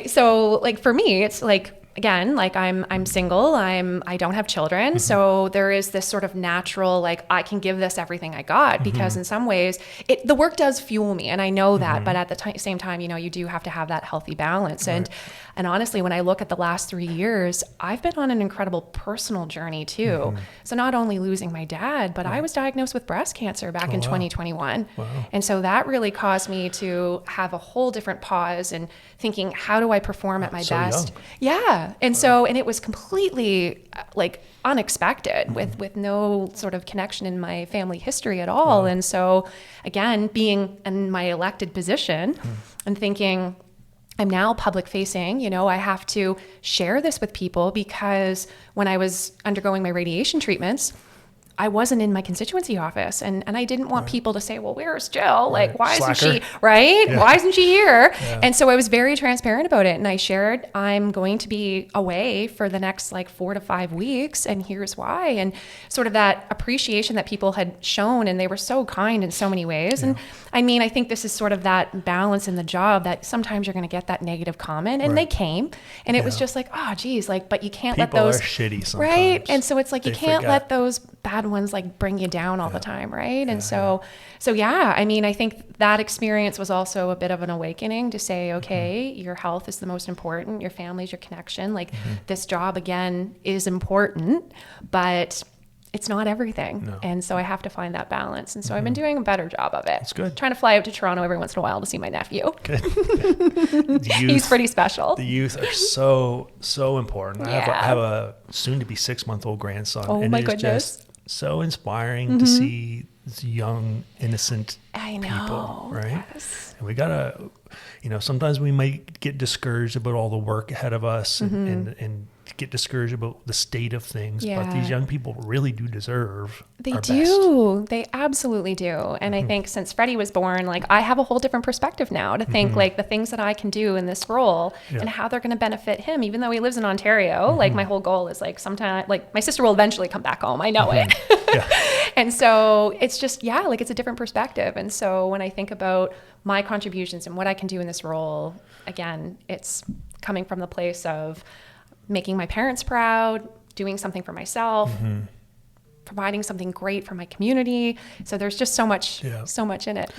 so like for me, it's like, again, like I'm single, I don't have children. So there is this sort of natural, like I can give this everything I got because in some ways the work does fuel me. And I know that, but at the same time, you do have to have that healthy balance. Right. And honestly, when I look at the last 3 years, I've been on an incredible personal journey too. So not only losing my dad, but I was diagnosed with breast cancer back in 2021. Wow. And so that really caused me to have a whole different pause and thinking, how do I perform at my best? Young. Yeah. And so, and it was completely like unexpected with no sort of connection in my family history at all. And so again, being in my elected position and thinking, I'm now public facing, I have to share this with people because when I was undergoing my radiation treatments, I wasn't in my constituency office and I didn't want people to say, well, where's Jill? Like, why isn't she, right? Yeah. Why isn't she here? Yeah. And so I was very transparent about it. And I shared, I'm going to be away for the next like 4 to 5 weeks. And here's why. And sort of that appreciation that people had shown, and they were so kind in so many ways. Yeah. And I mean, I think this is sort of that balance in the job that sometimes you're going to get that negative comment and they came and it was just like, oh geez, like, but you can't let those. People are shitty sometimes. Right. And so it's like, you can't let those bad ones like bring you down all the time, right? And so yeah, I mean, I think that experience was also a bit of an awakening to say, okay, your health is the most important, your family's your connection, like this job again is important, but it's not everything. No. And so I have to find that balance. And so I've been doing a better job of it. That's good. Trying to fly out to Toronto every once in a while to see my nephew. Good. He's pretty special. The youth are so important. Yeah. I have a soon to be 6-month-old grandson. Oh, and my it's goodness. just so inspiring to see these young, innocent I know. people, right? Yes. And we gotta, sometimes we might get discouraged about all the work ahead of us and get discouraged about the state of things. But Yeah. these young people really do deserve They our do. They absolutely do. And I think since Freddie was born, like I have a whole different perspective now to think like the things that I can do in this role and how they're going to benefit him, even though he lives in Ontario. Like my whole goal is like sometime, like my sister will eventually come back home. I know it. Yeah. And so it's just, like it's a different perspective. And so when I think about my contributions and what I can do in this role, again, it's coming from the place of making my parents proud, doing something for myself, providing something great for my community. So there's just so much in it.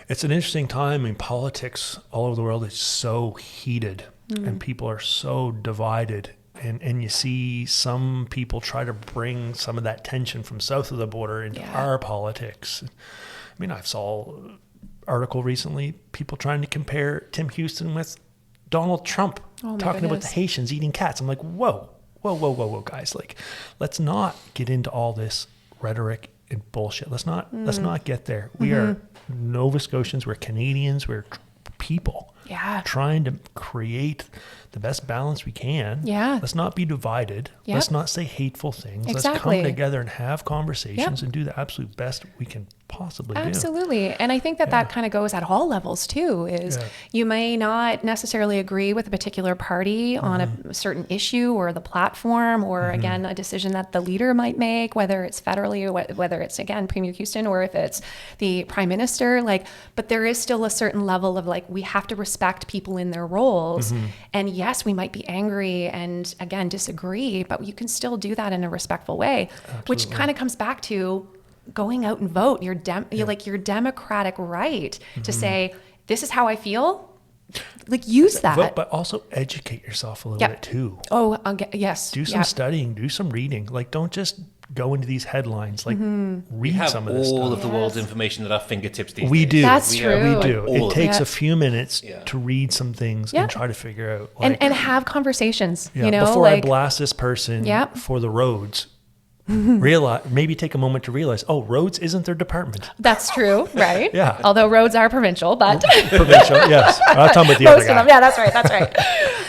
It's an interesting time. I mean, politics all over the world is so heated and people are so divided. And you see some people try to bring some of that tension from south of the border into our politics. I mean, I saw an article recently, people trying to compare Tim Houston with Donald Trump, talking about the Haitians eating cats. I'm like, whoa, guys. Like, let's not get into all this rhetoric and bullshit. Let's not get there. We are Nova Scotians. We're Canadians. We're people. Yeah. Trying to create the best balance we can. Yeah. Let's not be divided. Yep. Let's not say hateful things. Exactly. Let's come together and have conversations and do the absolute best we can possibly do. Absolutely. And I think that kind of goes at all levels too, is you may not necessarily agree with a particular party on a certain issue or the platform or again, a decision that the leader might make, whether it's federally or whether it's again, Premier Houston or if it's the Prime Minister, but there is still a certain level of we have to respect people in their roles. And yes, we might be angry and again, disagree, but you can still do that in a respectful way, which kind of comes back to going out and vote. Your democratic right to say, this is how I feel. Use that. Vote, but also educate yourself a little bit too. Oh, yes. Do some studying, do some reading. Don't just go into these headlines. Read some of this stuff. All of the world's information at our fingertips these days. We do. That's true. We do. It takes a few minutes Yeah. to read some things and try to figure out. And have conversations. Before I blast this person for the roads, maybe take a moment to realize, roads isn't their department. That's true, right? Yeah. Although roads are provincial, but Provincial, yes. I'm not talking about the most other of guy. them. Yeah, that's right.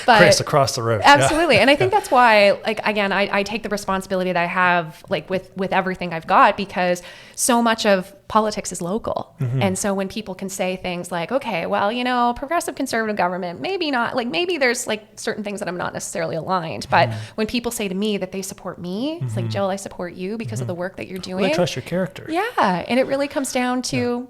But Chris across the road. absolutely. And I think that's why, again, I take the responsibility that I have, with everything I've got, because so much of politics is local. And so when people can say things like, okay, well, progressive conservative government, maybe not, maybe there's certain things that I'm not necessarily aligned. But when people say to me that they support me, it's like, Jill, I support you because of the work that you're doing. Well, I trust your character. Yeah. And it really comes down to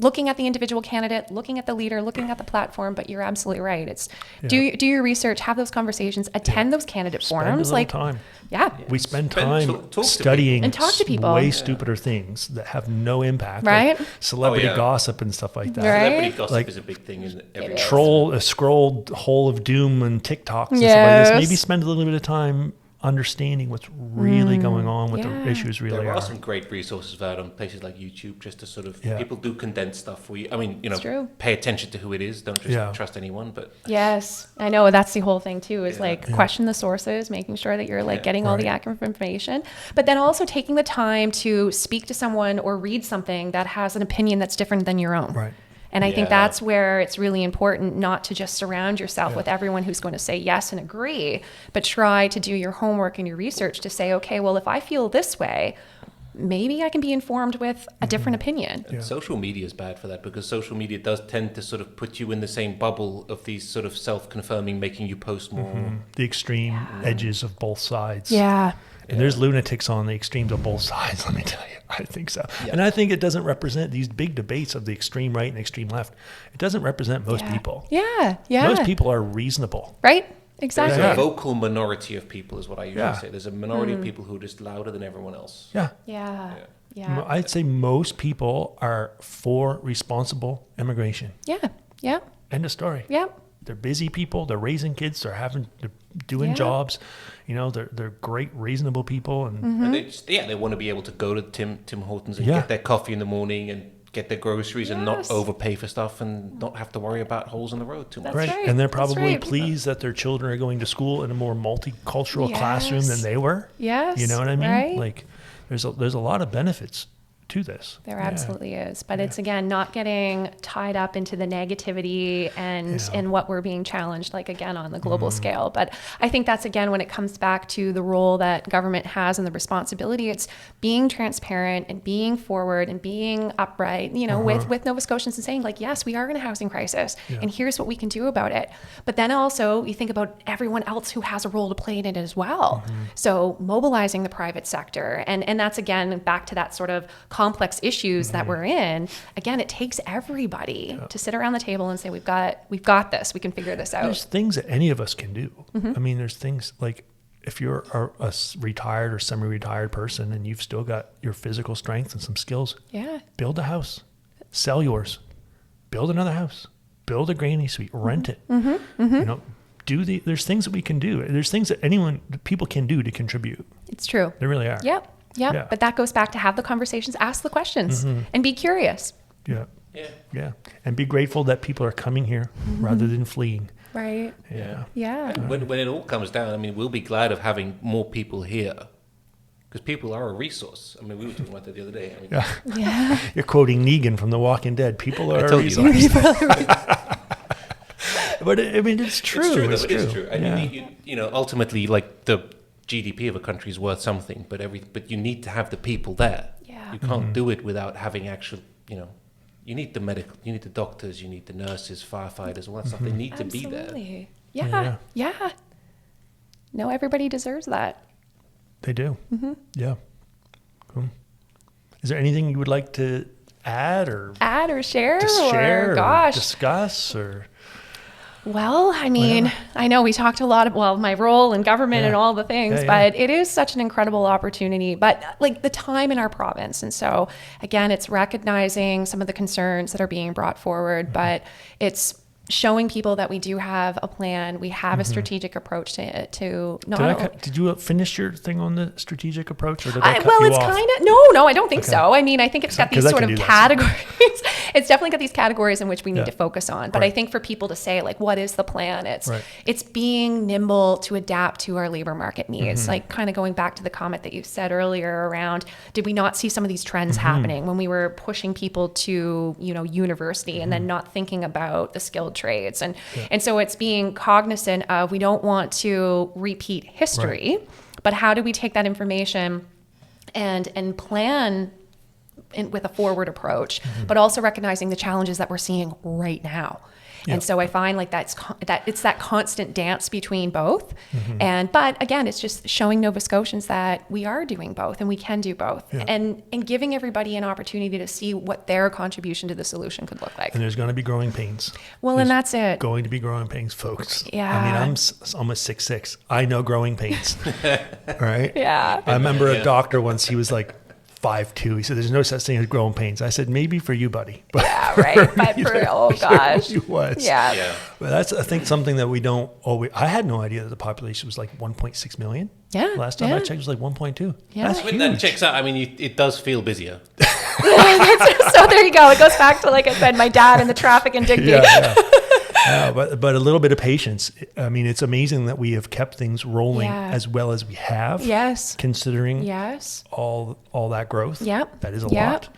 looking at the individual candidate, looking at the leader, looking at the platform. But you're absolutely right. It's do your research, have those conversations, attend those candidate forums. Spend a little time. Yeah. We spend time talk to studying and talk to people. way stupider things that have no impact. Right. Like celebrity gossip and stuff like that. Right. Celebrity gossip is a big thing in every A scrolled hole of doom and TikToks and stuff like Yes. this. Maybe spend a little bit of time understanding what's really going on, what the issues really There are. are some great resources out on places like YouTube, just to sort of people do condense stuff for you. I mean, true. pay attention to who it is. Don't just trust anyone. But Yes, I know that's the whole thing too. Is question the sources, making sure that you're getting all the accurate information, but then also taking the time to speak to someone or read something that has an opinion that's different than your own. Right. And I think that's where it's really important not to just surround yourself with everyone who's going to say yes and agree, but try to do your homework and your research to say, okay, well, if I feel this way, maybe I can be informed with a different opinion. And social media is bad for that, because social media does tend to sort of put you in the same bubble of these sort of self-confirming, making you post more. The extreme edges of both sides. Yeah. And there's lunatics on the extremes of both sides, let me tell you. I think so. Yeah. And I think it doesn't represent these big debates of the extreme right and extreme left. It doesn't represent most people. Yeah. Most people are reasonable. Right? Exactly. There's a vocal minority of people is what I usually say. There's a minority of people who are just louder than everyone else. Yeah. I'd say most people are for responsible immigration. Yeah. End of story. Yeah. They're busy people. They're raising kids. They're doing jobs. You know, they're great, reasonable people, and, and they want to be able to go to Tim Hortons and get their coffee in the morning and get their groceries and not overpay for stuff and not have to worry about holes in the road too much. That's right. And they're probably pleased that their children are going to school in a more multicultural classroom than they were. Yes. You know what I mean? Right. Like there's a lot of benefits to this. There absolutely is. But it's, again, not getting tied up into the negativity and what we're being challenged, like, again, on the global scale. But I think that's, again, when it comes back to the role that government has and the responsibility, it's being transparent and being forward and being upright, you know, with Nova Scotians and saying, like, yes, we are in a housing crisis and here's what we can do about it. But then also you think about everyone else who has a role to play in it as well. So mobilizing the private sector. And that's, again, back to that sort of complex issues that we're in. Again, it takes everybody to sit around the table and say, we've got this, we can figure this out. There's things that any of us can do. I mean, there's things like if you're a retired or semi-retired person and you've still got your physical strength and some skills, build a house, sell yours, build another house, build a granny suite, rent it. You know, there's things that we can do. There's things that people can do to contribute. It's true. There really are. Yep. Yeah, but that goes back to have the conversations, ask the questions, and be curious. Yeah. And be grateful that people are coming here rather than fleeing. Right. Yeah. And when it all comes down, I mean, we'll be glad of having more people here because people are a resource. I mean, we were talking about that the other day. I mean, You're quoting Negan from The Walking Dead. People are a resource. But I mean, it's true. It's true. I mean, you know, ultimately, like the GDP of a country is worth something, but you need to have the people there. You can't do it without having actual, you know, you need the medical, you need the doctors, you need the nurses, firefighters, all that stuff. They need to be there. Yeah. No, everybody deserves that. They do. Yeah. Cool. Is there anything you would like to add or share or gosh, discuss or? Well, I mean, I know we talked a lot about my role in government and all the things, but it is such an incredible opportunity, but like the time in our province. And so again, it's recognizing some of the concerns that are being brought forward, but it's showing people that we do have a plan. We have a strategic approach to not. Did you finish your thing on the strategic approach, or did I cut well, you it's off? kind of no, I don't think so. I mean, I think it's got these sort of categories. It's definitely got these categories in which we need to focus on. But I think for people to say, like, what is the plan? It's being nimble to adapt to our labor market needs. Like, kind of going back to the comment that you said earlier around, did we not see some of these trends happening when we were pushing people to, you know, university and then not thinking about the skilled trades? And so it's being cognizant of, we don't want to repeat history, but how do we take that information and plan with a forward approach, but also recognizing the challenges that we're seeing right now. And so I find like that it's that constant dance between both. But again, it's just showing Nova Scotians that we are doing both and we can do both, and giving everybody an opportunity to see what their contribution to the solution could look like. And there's going to be growing pains. Well, and that's it. Going to be growing pains, folks. Yeah. I mean, I'm almost 6'6". I know growing pains. Right? Yeah. I remember a doctor once, he was like 5'2". He said, "There's no such thing as growing pains." I said, "Maybe for you, buddy." But But oh gosh. He was. Yeah. But that's, I think, something that we don't always. I had no idea that the population was like 1.6 million. Yeah. Last time I checked, it was like 1.2. Yeah. That's When huge. that checks out, I mean, it does feel busier. So there you go. It goes back to, like I said, my dad and the traffic in Digby. But a little bit of patience. I mean, it's amazing that we have kept things rolling as well as we have. Yes. Considering all that growth. Yep. That is a lot.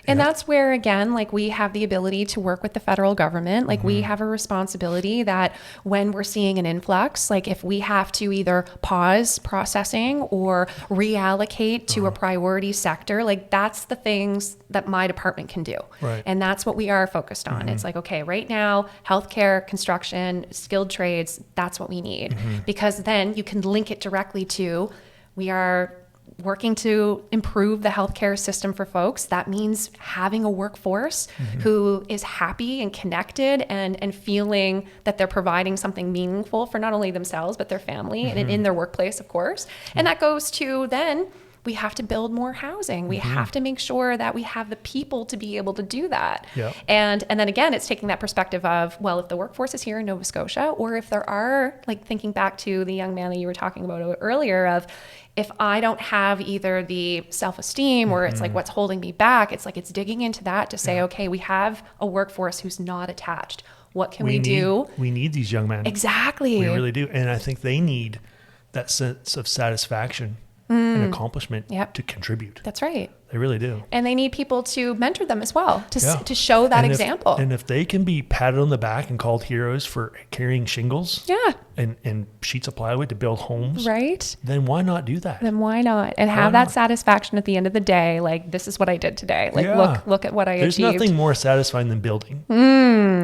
And that's where, again, like, we have the ability to work with the federal government. Like, we have a responsibility that when we're seeing an influx, like, if we have to either pause processing or reallocate to a priority sector, like, that's the things that my department can do. Right. And that's what we are focused on. It's like, okay, right now, healthcare, construction, skilled trades, that's what we need. Because then you can link it directly to, we are working to improve the healthcare system for folks. That means having a workforce who is happy and connected and feeling that they're providing something meaningful for not only themselves, but their family and in their workplace, of course. And that goes to then we have to build more housing. We have to make sure that we have the people to be able to do that. Yeah. And then again, it's taking that perspective of, well, if the workforce is here in Nova Scotia, or if there are, like thinking back to the young man that you were talking about earlier of, if I don't have either the self-esteem or it's like what's holding me back, it's like it's digging into that to say, okay, we have a workforce who's not attached. What can we do? We need these young men. Exactly. We really do. And I think they need that sense of satisfaction and accomplishment to contribute. That's right. They really do. And they need people to mentor them as well, to show that example. And if they can be patted on the back and called heroes for carrying shingles and sheets of plywood to build homes, right? Then why not do that? Then why not? And have that satisfaction at the end of the day, like, this is what I did today. Like, look at what I achieved. There's nothing more satisfying than building.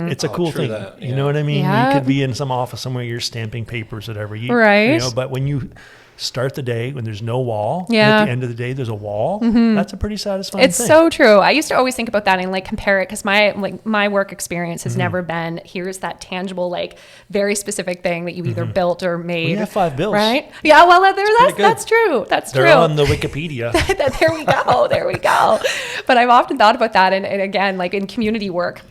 It's a cool thing. You know what I mean? You could be in some office somewhere, you're stamping papers, whatever. Right. You know, but when you start the day when there's no wall, and at the end of the day there's a wall, that's a pretty satisfying thing. It's so true. I used to always think about that and like compare it, because my work experience has never been, here's that tangible, like very specific thing that you either built or made. We have 5 bills, right? Yeah, well, that's true. They're on the Wikipedia. There we go. But I've often thought about that, and again, like in community work,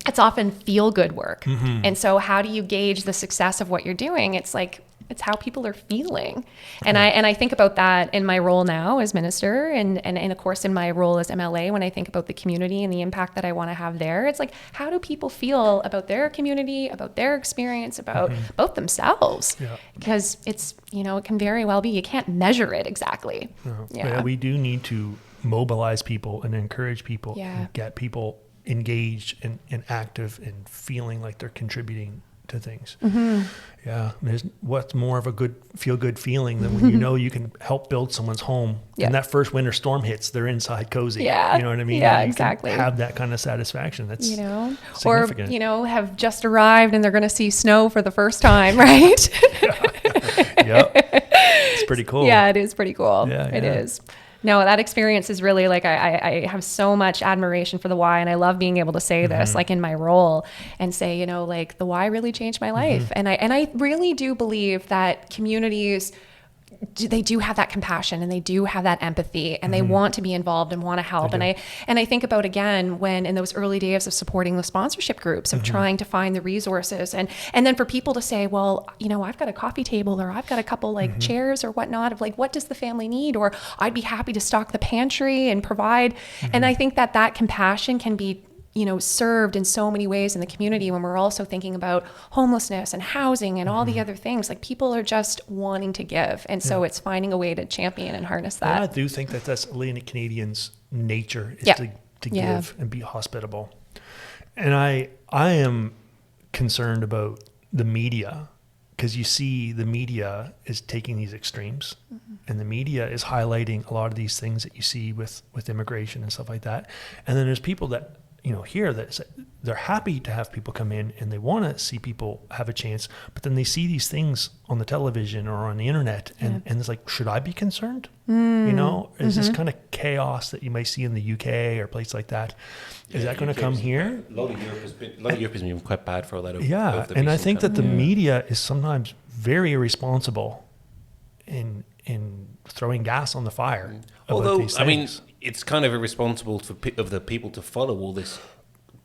it's often feel good work. And so how do you gauge the success of what you're doing? It's like, it's how people are feeling. And I think about that in my role now as minister and of course in my role as MLA, when I think about the community and the impact that I want to have there. It's like, how do people feel about their community, about their experience, about both themselves? Because it's, it can very well be, you can't measure it exactly. Yeah, we do need to mobilize people and encourage people and get people engaged and active and feeling like they're contributing to things. Yeah, there's what's more of a good feel-good feeling than when you can help build someone's home and that first winter storm hits, they're inside cozy. You know what I mean? Yeah, and exactly. Have that kind of satisfaction. That's significant. Or have just arrived and they're going to see snow for the first time, right? It's pretty cool. Yeah, it is pretty cool. It is. No, that experience is really like, I have so much admiration for the Y, and I love being able to say this, like in my role, and say, like the Y really changed my life. And I really do believe that communities, they do have that compassion and they do have that empathy, and they want to be involved and want to help. And I think about, again, when in those early days of supporting the sponsorship groups, of trying to find the resources, and then for people to say, well, I've got a coffee table, or I've got a couple like chairs or whatnot, of like, what does the family need? Or I'd be happy to stock the pantry and provide. And I think that compassion can be served in so many ways in the community, when we're also thinking about homelessness and housing and all the other things. Like, people are just wanting to give. And so it's finding a way to champion and harness that. And I do think that that's Atlantic Canadians' nature, is to give and be hospitable. And I am concerned about the media, because you see the media is taking these extremes, and the media is highlighting a lot of these things that you see with immigration and stuff like that. And then there's people that here that they're happy to have people come in and they want to see people have a chance, but then they see these things on the television or on the internet, and it's like, should I be concerned? Is this kind of chaos that you might see in the UK or places like that? Is that going to come here? A lot of Europe has been quite bad for a lot of and I think that the media is sometimes very irresponsible in throwing gas on the fire. Although, I mean, it's kind of irresponsible of the people to follow all this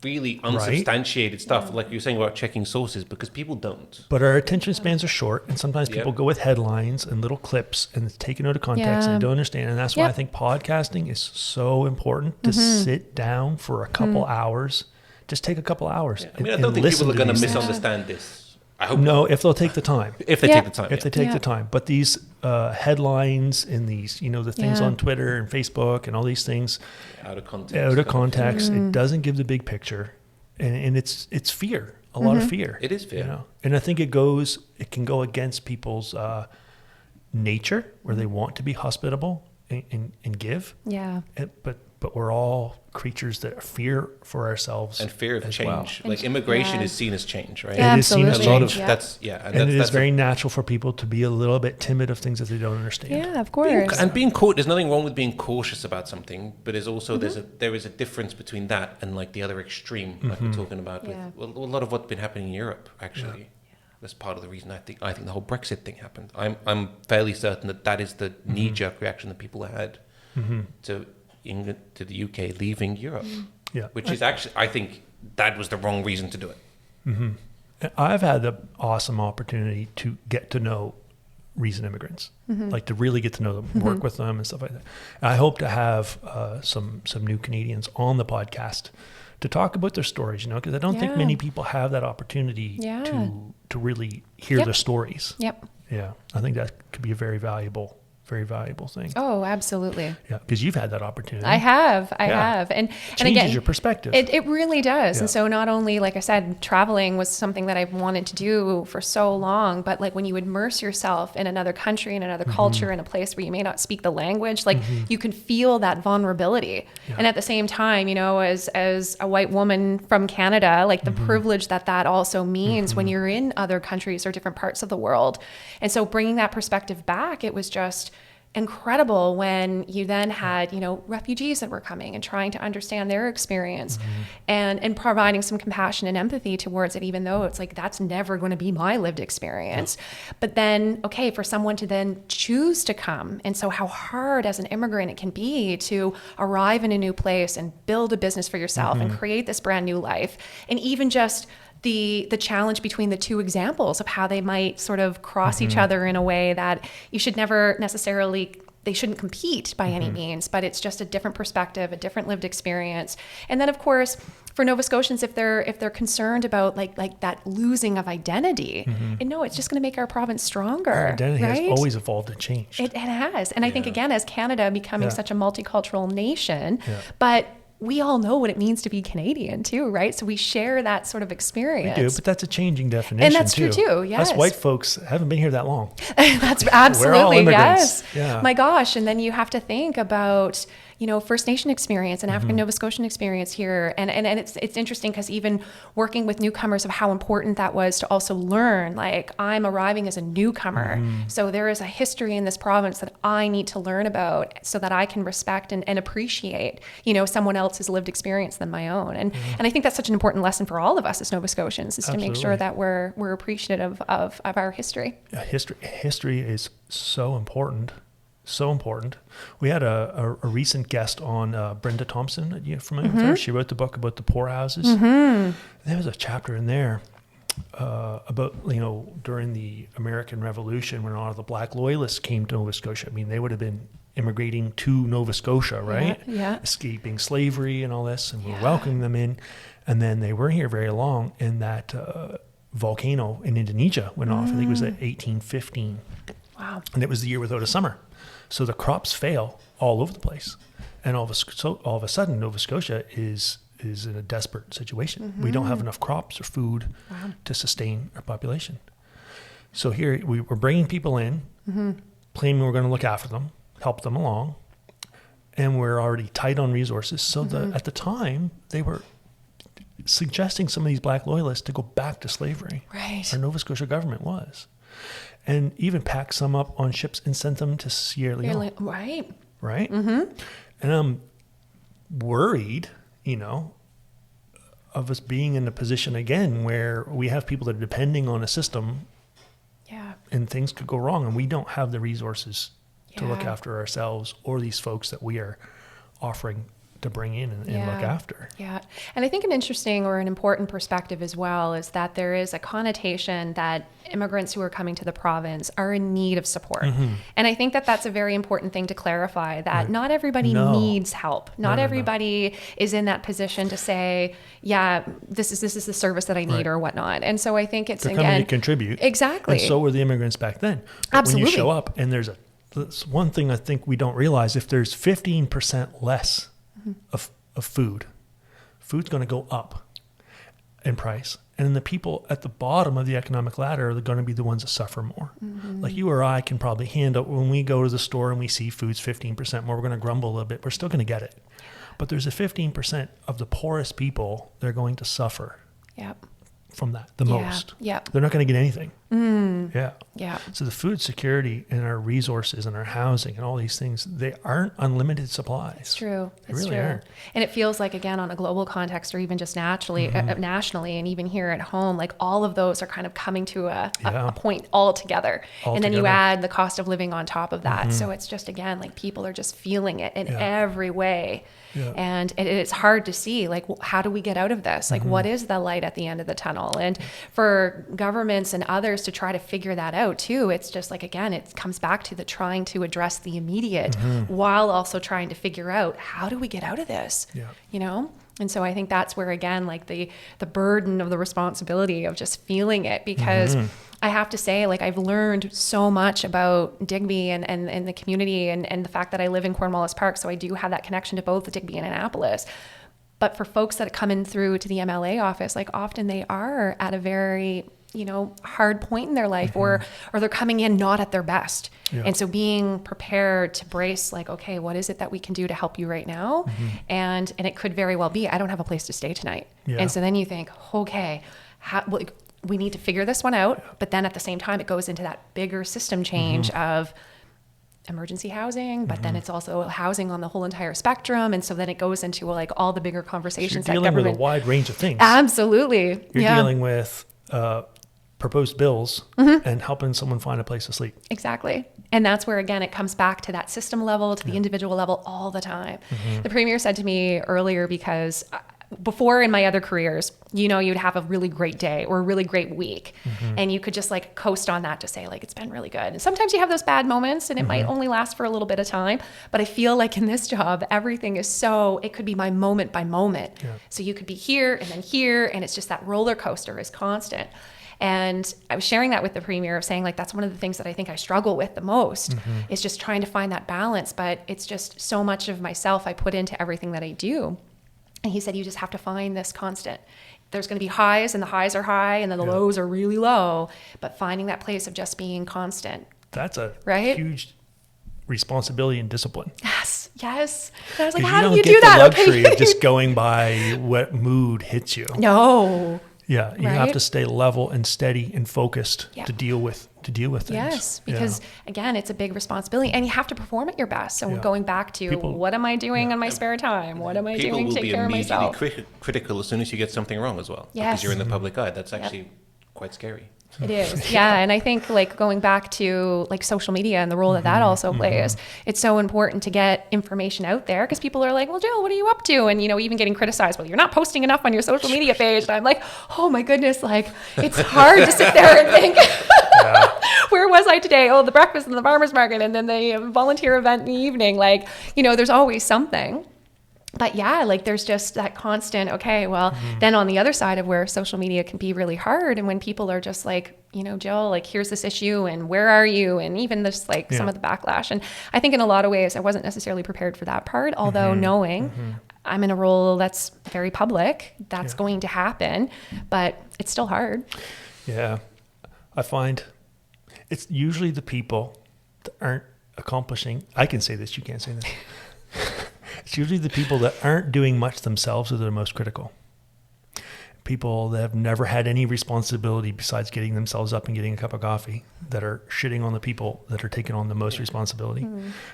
really unsubstantiated stuff, like you're saying about checking sources, because people don't. But our attention spans are short, and sometimes people go with headlines and little clips, and it's taken out of context and they don't understand. And that's why I think podcasting is so important, to sit down for a couple hours. Just take a couple hours. I mean, I don't think people are going to misunderstand this. I hope no, if they'll take the time. If they take the time. If they take the time. But these headlines and these, the things on Twitter and Facebook and all these things, out of context, it doesn't give the big picture, and it's fear, a lot of fear. It is fear, and I think it can go against people's nature, where they want to be hospitable and give. But we're all creatures that fear for ourselves and fear of change. Well. Like, immigration is seen as change, right? It is seen as change. And it is very natural for people to be a little bit timid of things that they don't understand. Yeah, of course. There's nothing wrong with being cautious about something, but there's also there is a difference between that and like the other extreme, like we're talking about with a lot of what's been happening in Europe, actually. that's part of the reason I think the whole Brexit thing happened. I'm fairly certain that is the knee-jerk reaction that people had to England, to the UK leaving Europe. Yeah. Which is actually, I think that was the wrong reason to do it. I've had the awesome opportunity to get to know recent immigrants, like to really get to know them, work with them and stuff like that. And I hope to have some new Canadians on the podcast to talk about their stories, because I don't think many people have that opportunity to really hear their stories. Yep. Yeah. I think that could be a very valuable thing. Oh, absolutely. Yeah, because you've had that opportunity. I have. And changes again, your perspective. It really does. Yeah. And so not only, like I said, traveling was something that I've wanted to do for so long, but like when you immerse yourself in another country, in another culture, in a place where you may not speak the language, like you can feel that vulnerability. Yeah. And at the same time, as a white woman from Canada, like the privilege that also means when you're in other countries or different parts of the world. And so bringing that perspective back, it was just incredible when you then had, refugees that were coming and trying to understand their experience and providing some compassion and empathy towards it, even though it's like, that's never going to be my lived experience. But then, okay, for someone to then choose to come. And so how hard as an immigrant it can be to arrive in a new place and build a business for yourself and create this brand new life. And even just the challenge between the two examples of how they might sort of cross each other in a way that you should never necessarily, they shouldn't compete by any means, but it's just a different perspective, a different lived experience. And then of course, for Nova Scotians, if they're concerned about like that losing of identity, and no, it's just going to make our province stronger. Our identity has always evolved and changed. It has. And I think again, as Canada becoming such a multicultural nation, but we all know what it means to be Canadian too, right? So we share that sort of experience. We do, but that's a changing definition. And that's true too, yes. Us white folks haven't been here that long. That's absolutely, we're all yes. immigrants. Yeah. My gosh. And then you have to think about, First Nation experience and African Nova Scotian experience here. And it's interesting because even working with newcomers of how important that was to also learn, like I'm arriving as a newcomer. So there is a history in this province that I need to learn about so that I can respect and appreciate, someone else's lived experience than my own. And I think that's such an important lesson for all of us as Nova Scotians is to make sure that we're appreciative of our history. History is so important. So important. We had a recent guest on, Brenda Thompson. Are you familiar with her? She wrote the book about the poorhouses. There was a chapter in there about, during the American Revolution when a lot of the Black Loyalists came to Nova Scotia. I mean, they would have been immigrating to Nova Scotia, right? Yeah. Escaping slavery and all this, and we're welcoming them in. And then they weren't here very long, and that volcano in Indonesia went off. I think it was at 1815. Wow. And it was the year without a summer. So the crops fail all over the place. And all of a sudden, Nova Scotia is in a desperate situation. We don't have enough crops or food to sustain our population. So here we're bringing people in, claiming we're going to look after them, help them along, and we're already tight on resources. So at the time, they were suggesting some of these Black Loyalists to go back to slavery. Right. Our Nova Scotia government was. And even pack some up on ships and send them to Sierra Leone. Right. Right? And I'm worried, of us being in a position again where we have people that are depending on a system and things could go wrong and we don't have the resources to look after ourselves or these folks that we are offering to bring in and look after. Yeah. And I think an interesting or an important perspective as well is that there is a connotation that immigrants who are coming to the province are in need of support. And I think that that's a very important thing to clarify, that not everybody needs help. Not everybody is in that position to say, this is the service that I need or whatnot. And so I think it's, they're coming to contribute. Exactly. And so were the immigrants back then. But Absolutely. when you show up and that's one thing I think we don't realize, if there's 15% less of food's going to go up in price. And the people at the bottom of the economic ladder are going to be the ones that suffer more. Like you or I can probably handle, when we go to the store and we see food's 15% more, we're going to grumble a little bit. We're still going to get it. But there's a 15% of the poorest people, they're going to suffer from that the most. Yep. They're not going to get anything. Yeah. So the food security and our resources and our housing and all these things, they aren't unlimited supplies. It's true. They really aren't. And it feels like, again, on a global context or even just nationally and even here at home, like all of those are kind of coming to a point all together. And then you add the cost of living on top of that. So it's just, again, like people are just feeling it in every way. Yeah. And it's hard to see, like, how do we get out of this? Like, what is the light at the end of the tunnel? And for governments and others to try to figure that out too, it's just like, again, it comes back to the trying to address the immediate while also trying to figure out, how do we get out of this? You know? And so I think that's where, again, like the burden of the responsibility of just feeling it, because I have to say, like, I've learned so much about Digby and the community and the fact that I live in Cornwallis Park. So I do have that connection to both Digby and Annapolis. But for folks that come in through to the MLA office, like often they are at a very, hard point in their life or they're coming in not at their best. And so being prepared to brace, like, okay, what is it that we can do to help you right now? And it could very well be, I don't have a place to stay tonight. And so then you think, okay, we need to figure this one out. But then at the same time, it goes into that bigger system change of emergency housing, but then it's also housing on the whole entire spectrum. And so then it goes into like all the bigger conversations. So you're dealing with a wide range of things. Absolutely. You're dealing with proposed bills and helping someone find a place to sleep. Exactly. And that's where, again, it comes back to that system level, to the individual level all the time. The Premier said to me earlier, because before in my other careers, you'd have a really great day or a really great week and you could just like coast on that to say like, it's been really good. And sometimes you have those bad moments and it might only last for a little bit of time. But I feel like in this job, everything is it could be my moment by moment. So you could be here and it's just that roller coaster is constant. And I was sharing that with the Premier, of saying like, that's one of the things that I think I struggle with the most is just trying to find that balance. But it's just so much of myself I put into everything that I do. And he said, you just have to find this constant. There's going to be highs and the highs are high and then the lows are really low, but finding that place of just being constant. That's a huge responsibility and discipline. Yes. And I was like, how do you do that? You don't get the luxury of just going by what mood hits you. No. Yeah, you have to stay level and steady and focused to deal with things. Yes, because again, it's a big responsibility, and you have to perform at your best. So going back to what am I doing in my spare time? What am I doing to take care of myself? People will be critical as soon as you get something wrong as well. Yes. Because you're in the public eye. That's actually quite scary. It is. Yeah. And I think like going back to like social media and the role that also plays, it's so important to get information out there, because people are like, well, Jill, what are you up to? And, even getting criticized, well, you're not posting enough on your social media page. And I'm like, oh my goodness, like it's hard to sit there and think, where was I today? Oh, the breakfast and the farmer's market and then the volunteer event in the evening. Like, there's always something. But like there's just that constant, okay, well, then on the other side of where social media can be really hard, and when people are just like, Jill, like here's this issue and where are you? And even this like some of the backlash. And I think in a lot of ways I wasn't necessarily prepared for that part, although knowing I'm in a role that's very public, that's going to happen, but it's still hard. Yeah. I find it's usually the people that aren't accomplishing, I can say this, you can't say this. It's usually the people that aren't doing much themselves that are the most critical. People that have never had any responsibility besides getting themselves up and getting a cup of coffee, that are shitting on the people that are taking on the most responsibility.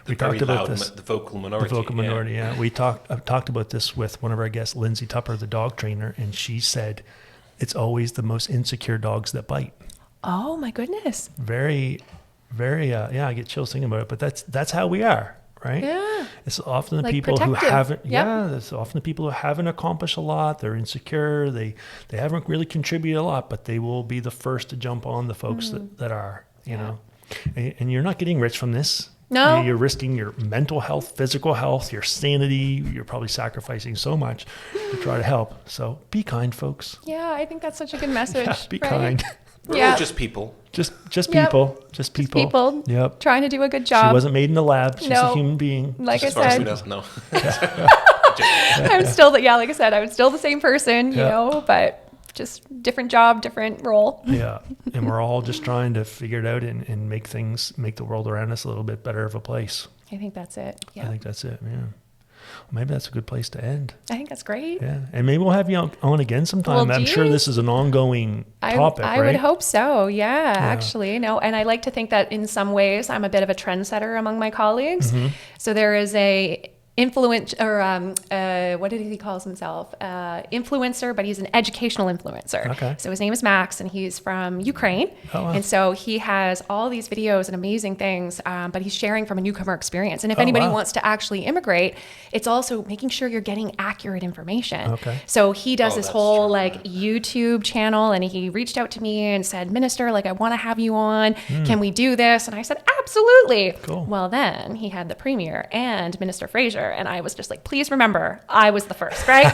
We talked about this. The vocal minority. The vocal minority, I've talked about this with one of our guests, Lindsay Tupper, the dog trainer, and she said it's always the most insecure dogs that bite. Oh my goodness. Very, very, I get chills thinking about it, but that's how we are. Right? Yeah. It's often the people who haven't, it's often the people who haven't accomplished a lot. They're insecure. They haven't really contributed a lot, but they will be the first to jump on the folks that are, and you're not getting rich from this. No. You're risking your mental health, physical health, your sanity. You're probably sacrificing so much to try to help. So be kind, folks. Yeah. I think that's such a good message. Be kind. We're just people. Just people. Just people. People. Yep. Trying to do a good job. She wasn't made in the lab. She's a human being. Like just I said. No. I'm still like I said, I'm still the same person, but just different job, different role. Yeah. And we're all just trying to figure it out and make the world around us a little bit better of a place. I think that's it. Yeah. I think that's it. Yeah. Maybe that's a good place to end. I think that's great. Yeah. And maybe we'll have you on again sometime. Well, I'm sure this is an ongoing topic, I right? would hope so. Yeah, actually. No, and I like to think that in some ways I'm a bit of a trendsetter among my colleagues. Mm-hmm. So there is a influence, or what did he call himself? Influencer, but he's an educational influencer. Okay. So his name is Max, and he's from Ukraine. Oh, wow. And so he has all these videos and amazing things, but he's sharing from a newcomer experience. And if anybody wants to actually immigrate, it's also making sure you're getting accurate information. Okay. So he does this whole true. like YouTube channel, and he reached out to me and said, Minister, like I want to have you on. Can we do this? And I said, absolutely. Cool. Well, then he had the Premier and Minister Fraser, and I was just like, please remember, I was the first, right?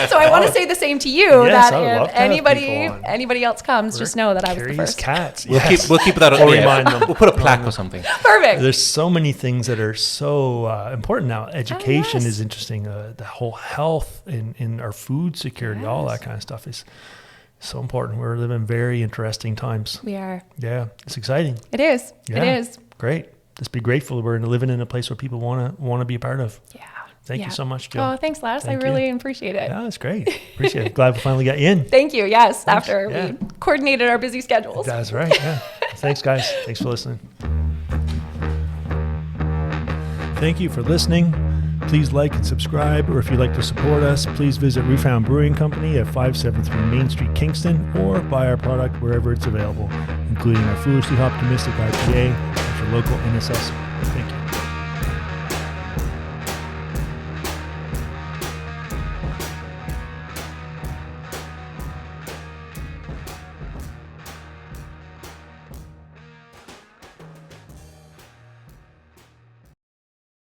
So I want to say the same to you, Yes, that I would love if to have people on. anybody else comes, just know that I was the Curious first. cats. We'll Yes. keep that. We'll remind them. We'll put a plaque or something. Perfect. There's so many things that are so important now. Education yes. is interesting. The whole health in our food security, all that kind of stuff is so important. We're living very interesting times. We are. Yeah, it's exciting. It is. Yeah. It is. Great. Just be grateful we're living in a place where people want to be a part of. Yeah. Thank you so much, Jill. Oh, thanks, Lattice. I Thank really you. appreciate it. Yeah, that's great. Appreciate it. Glad we finally got you in. Thank you. Yes, after Yeah. we coordinated our busy schedules. That's right. Yeah. Thanks, guys. Thanks for listening. Thank you for listening. Please like and subscribe, or if you'd like to support us, please visit Refound Brewing Company at 573 Main Street, Kingston, or buy our product wherever it's available, including our Foolishly Optimistic IPA at your local NSS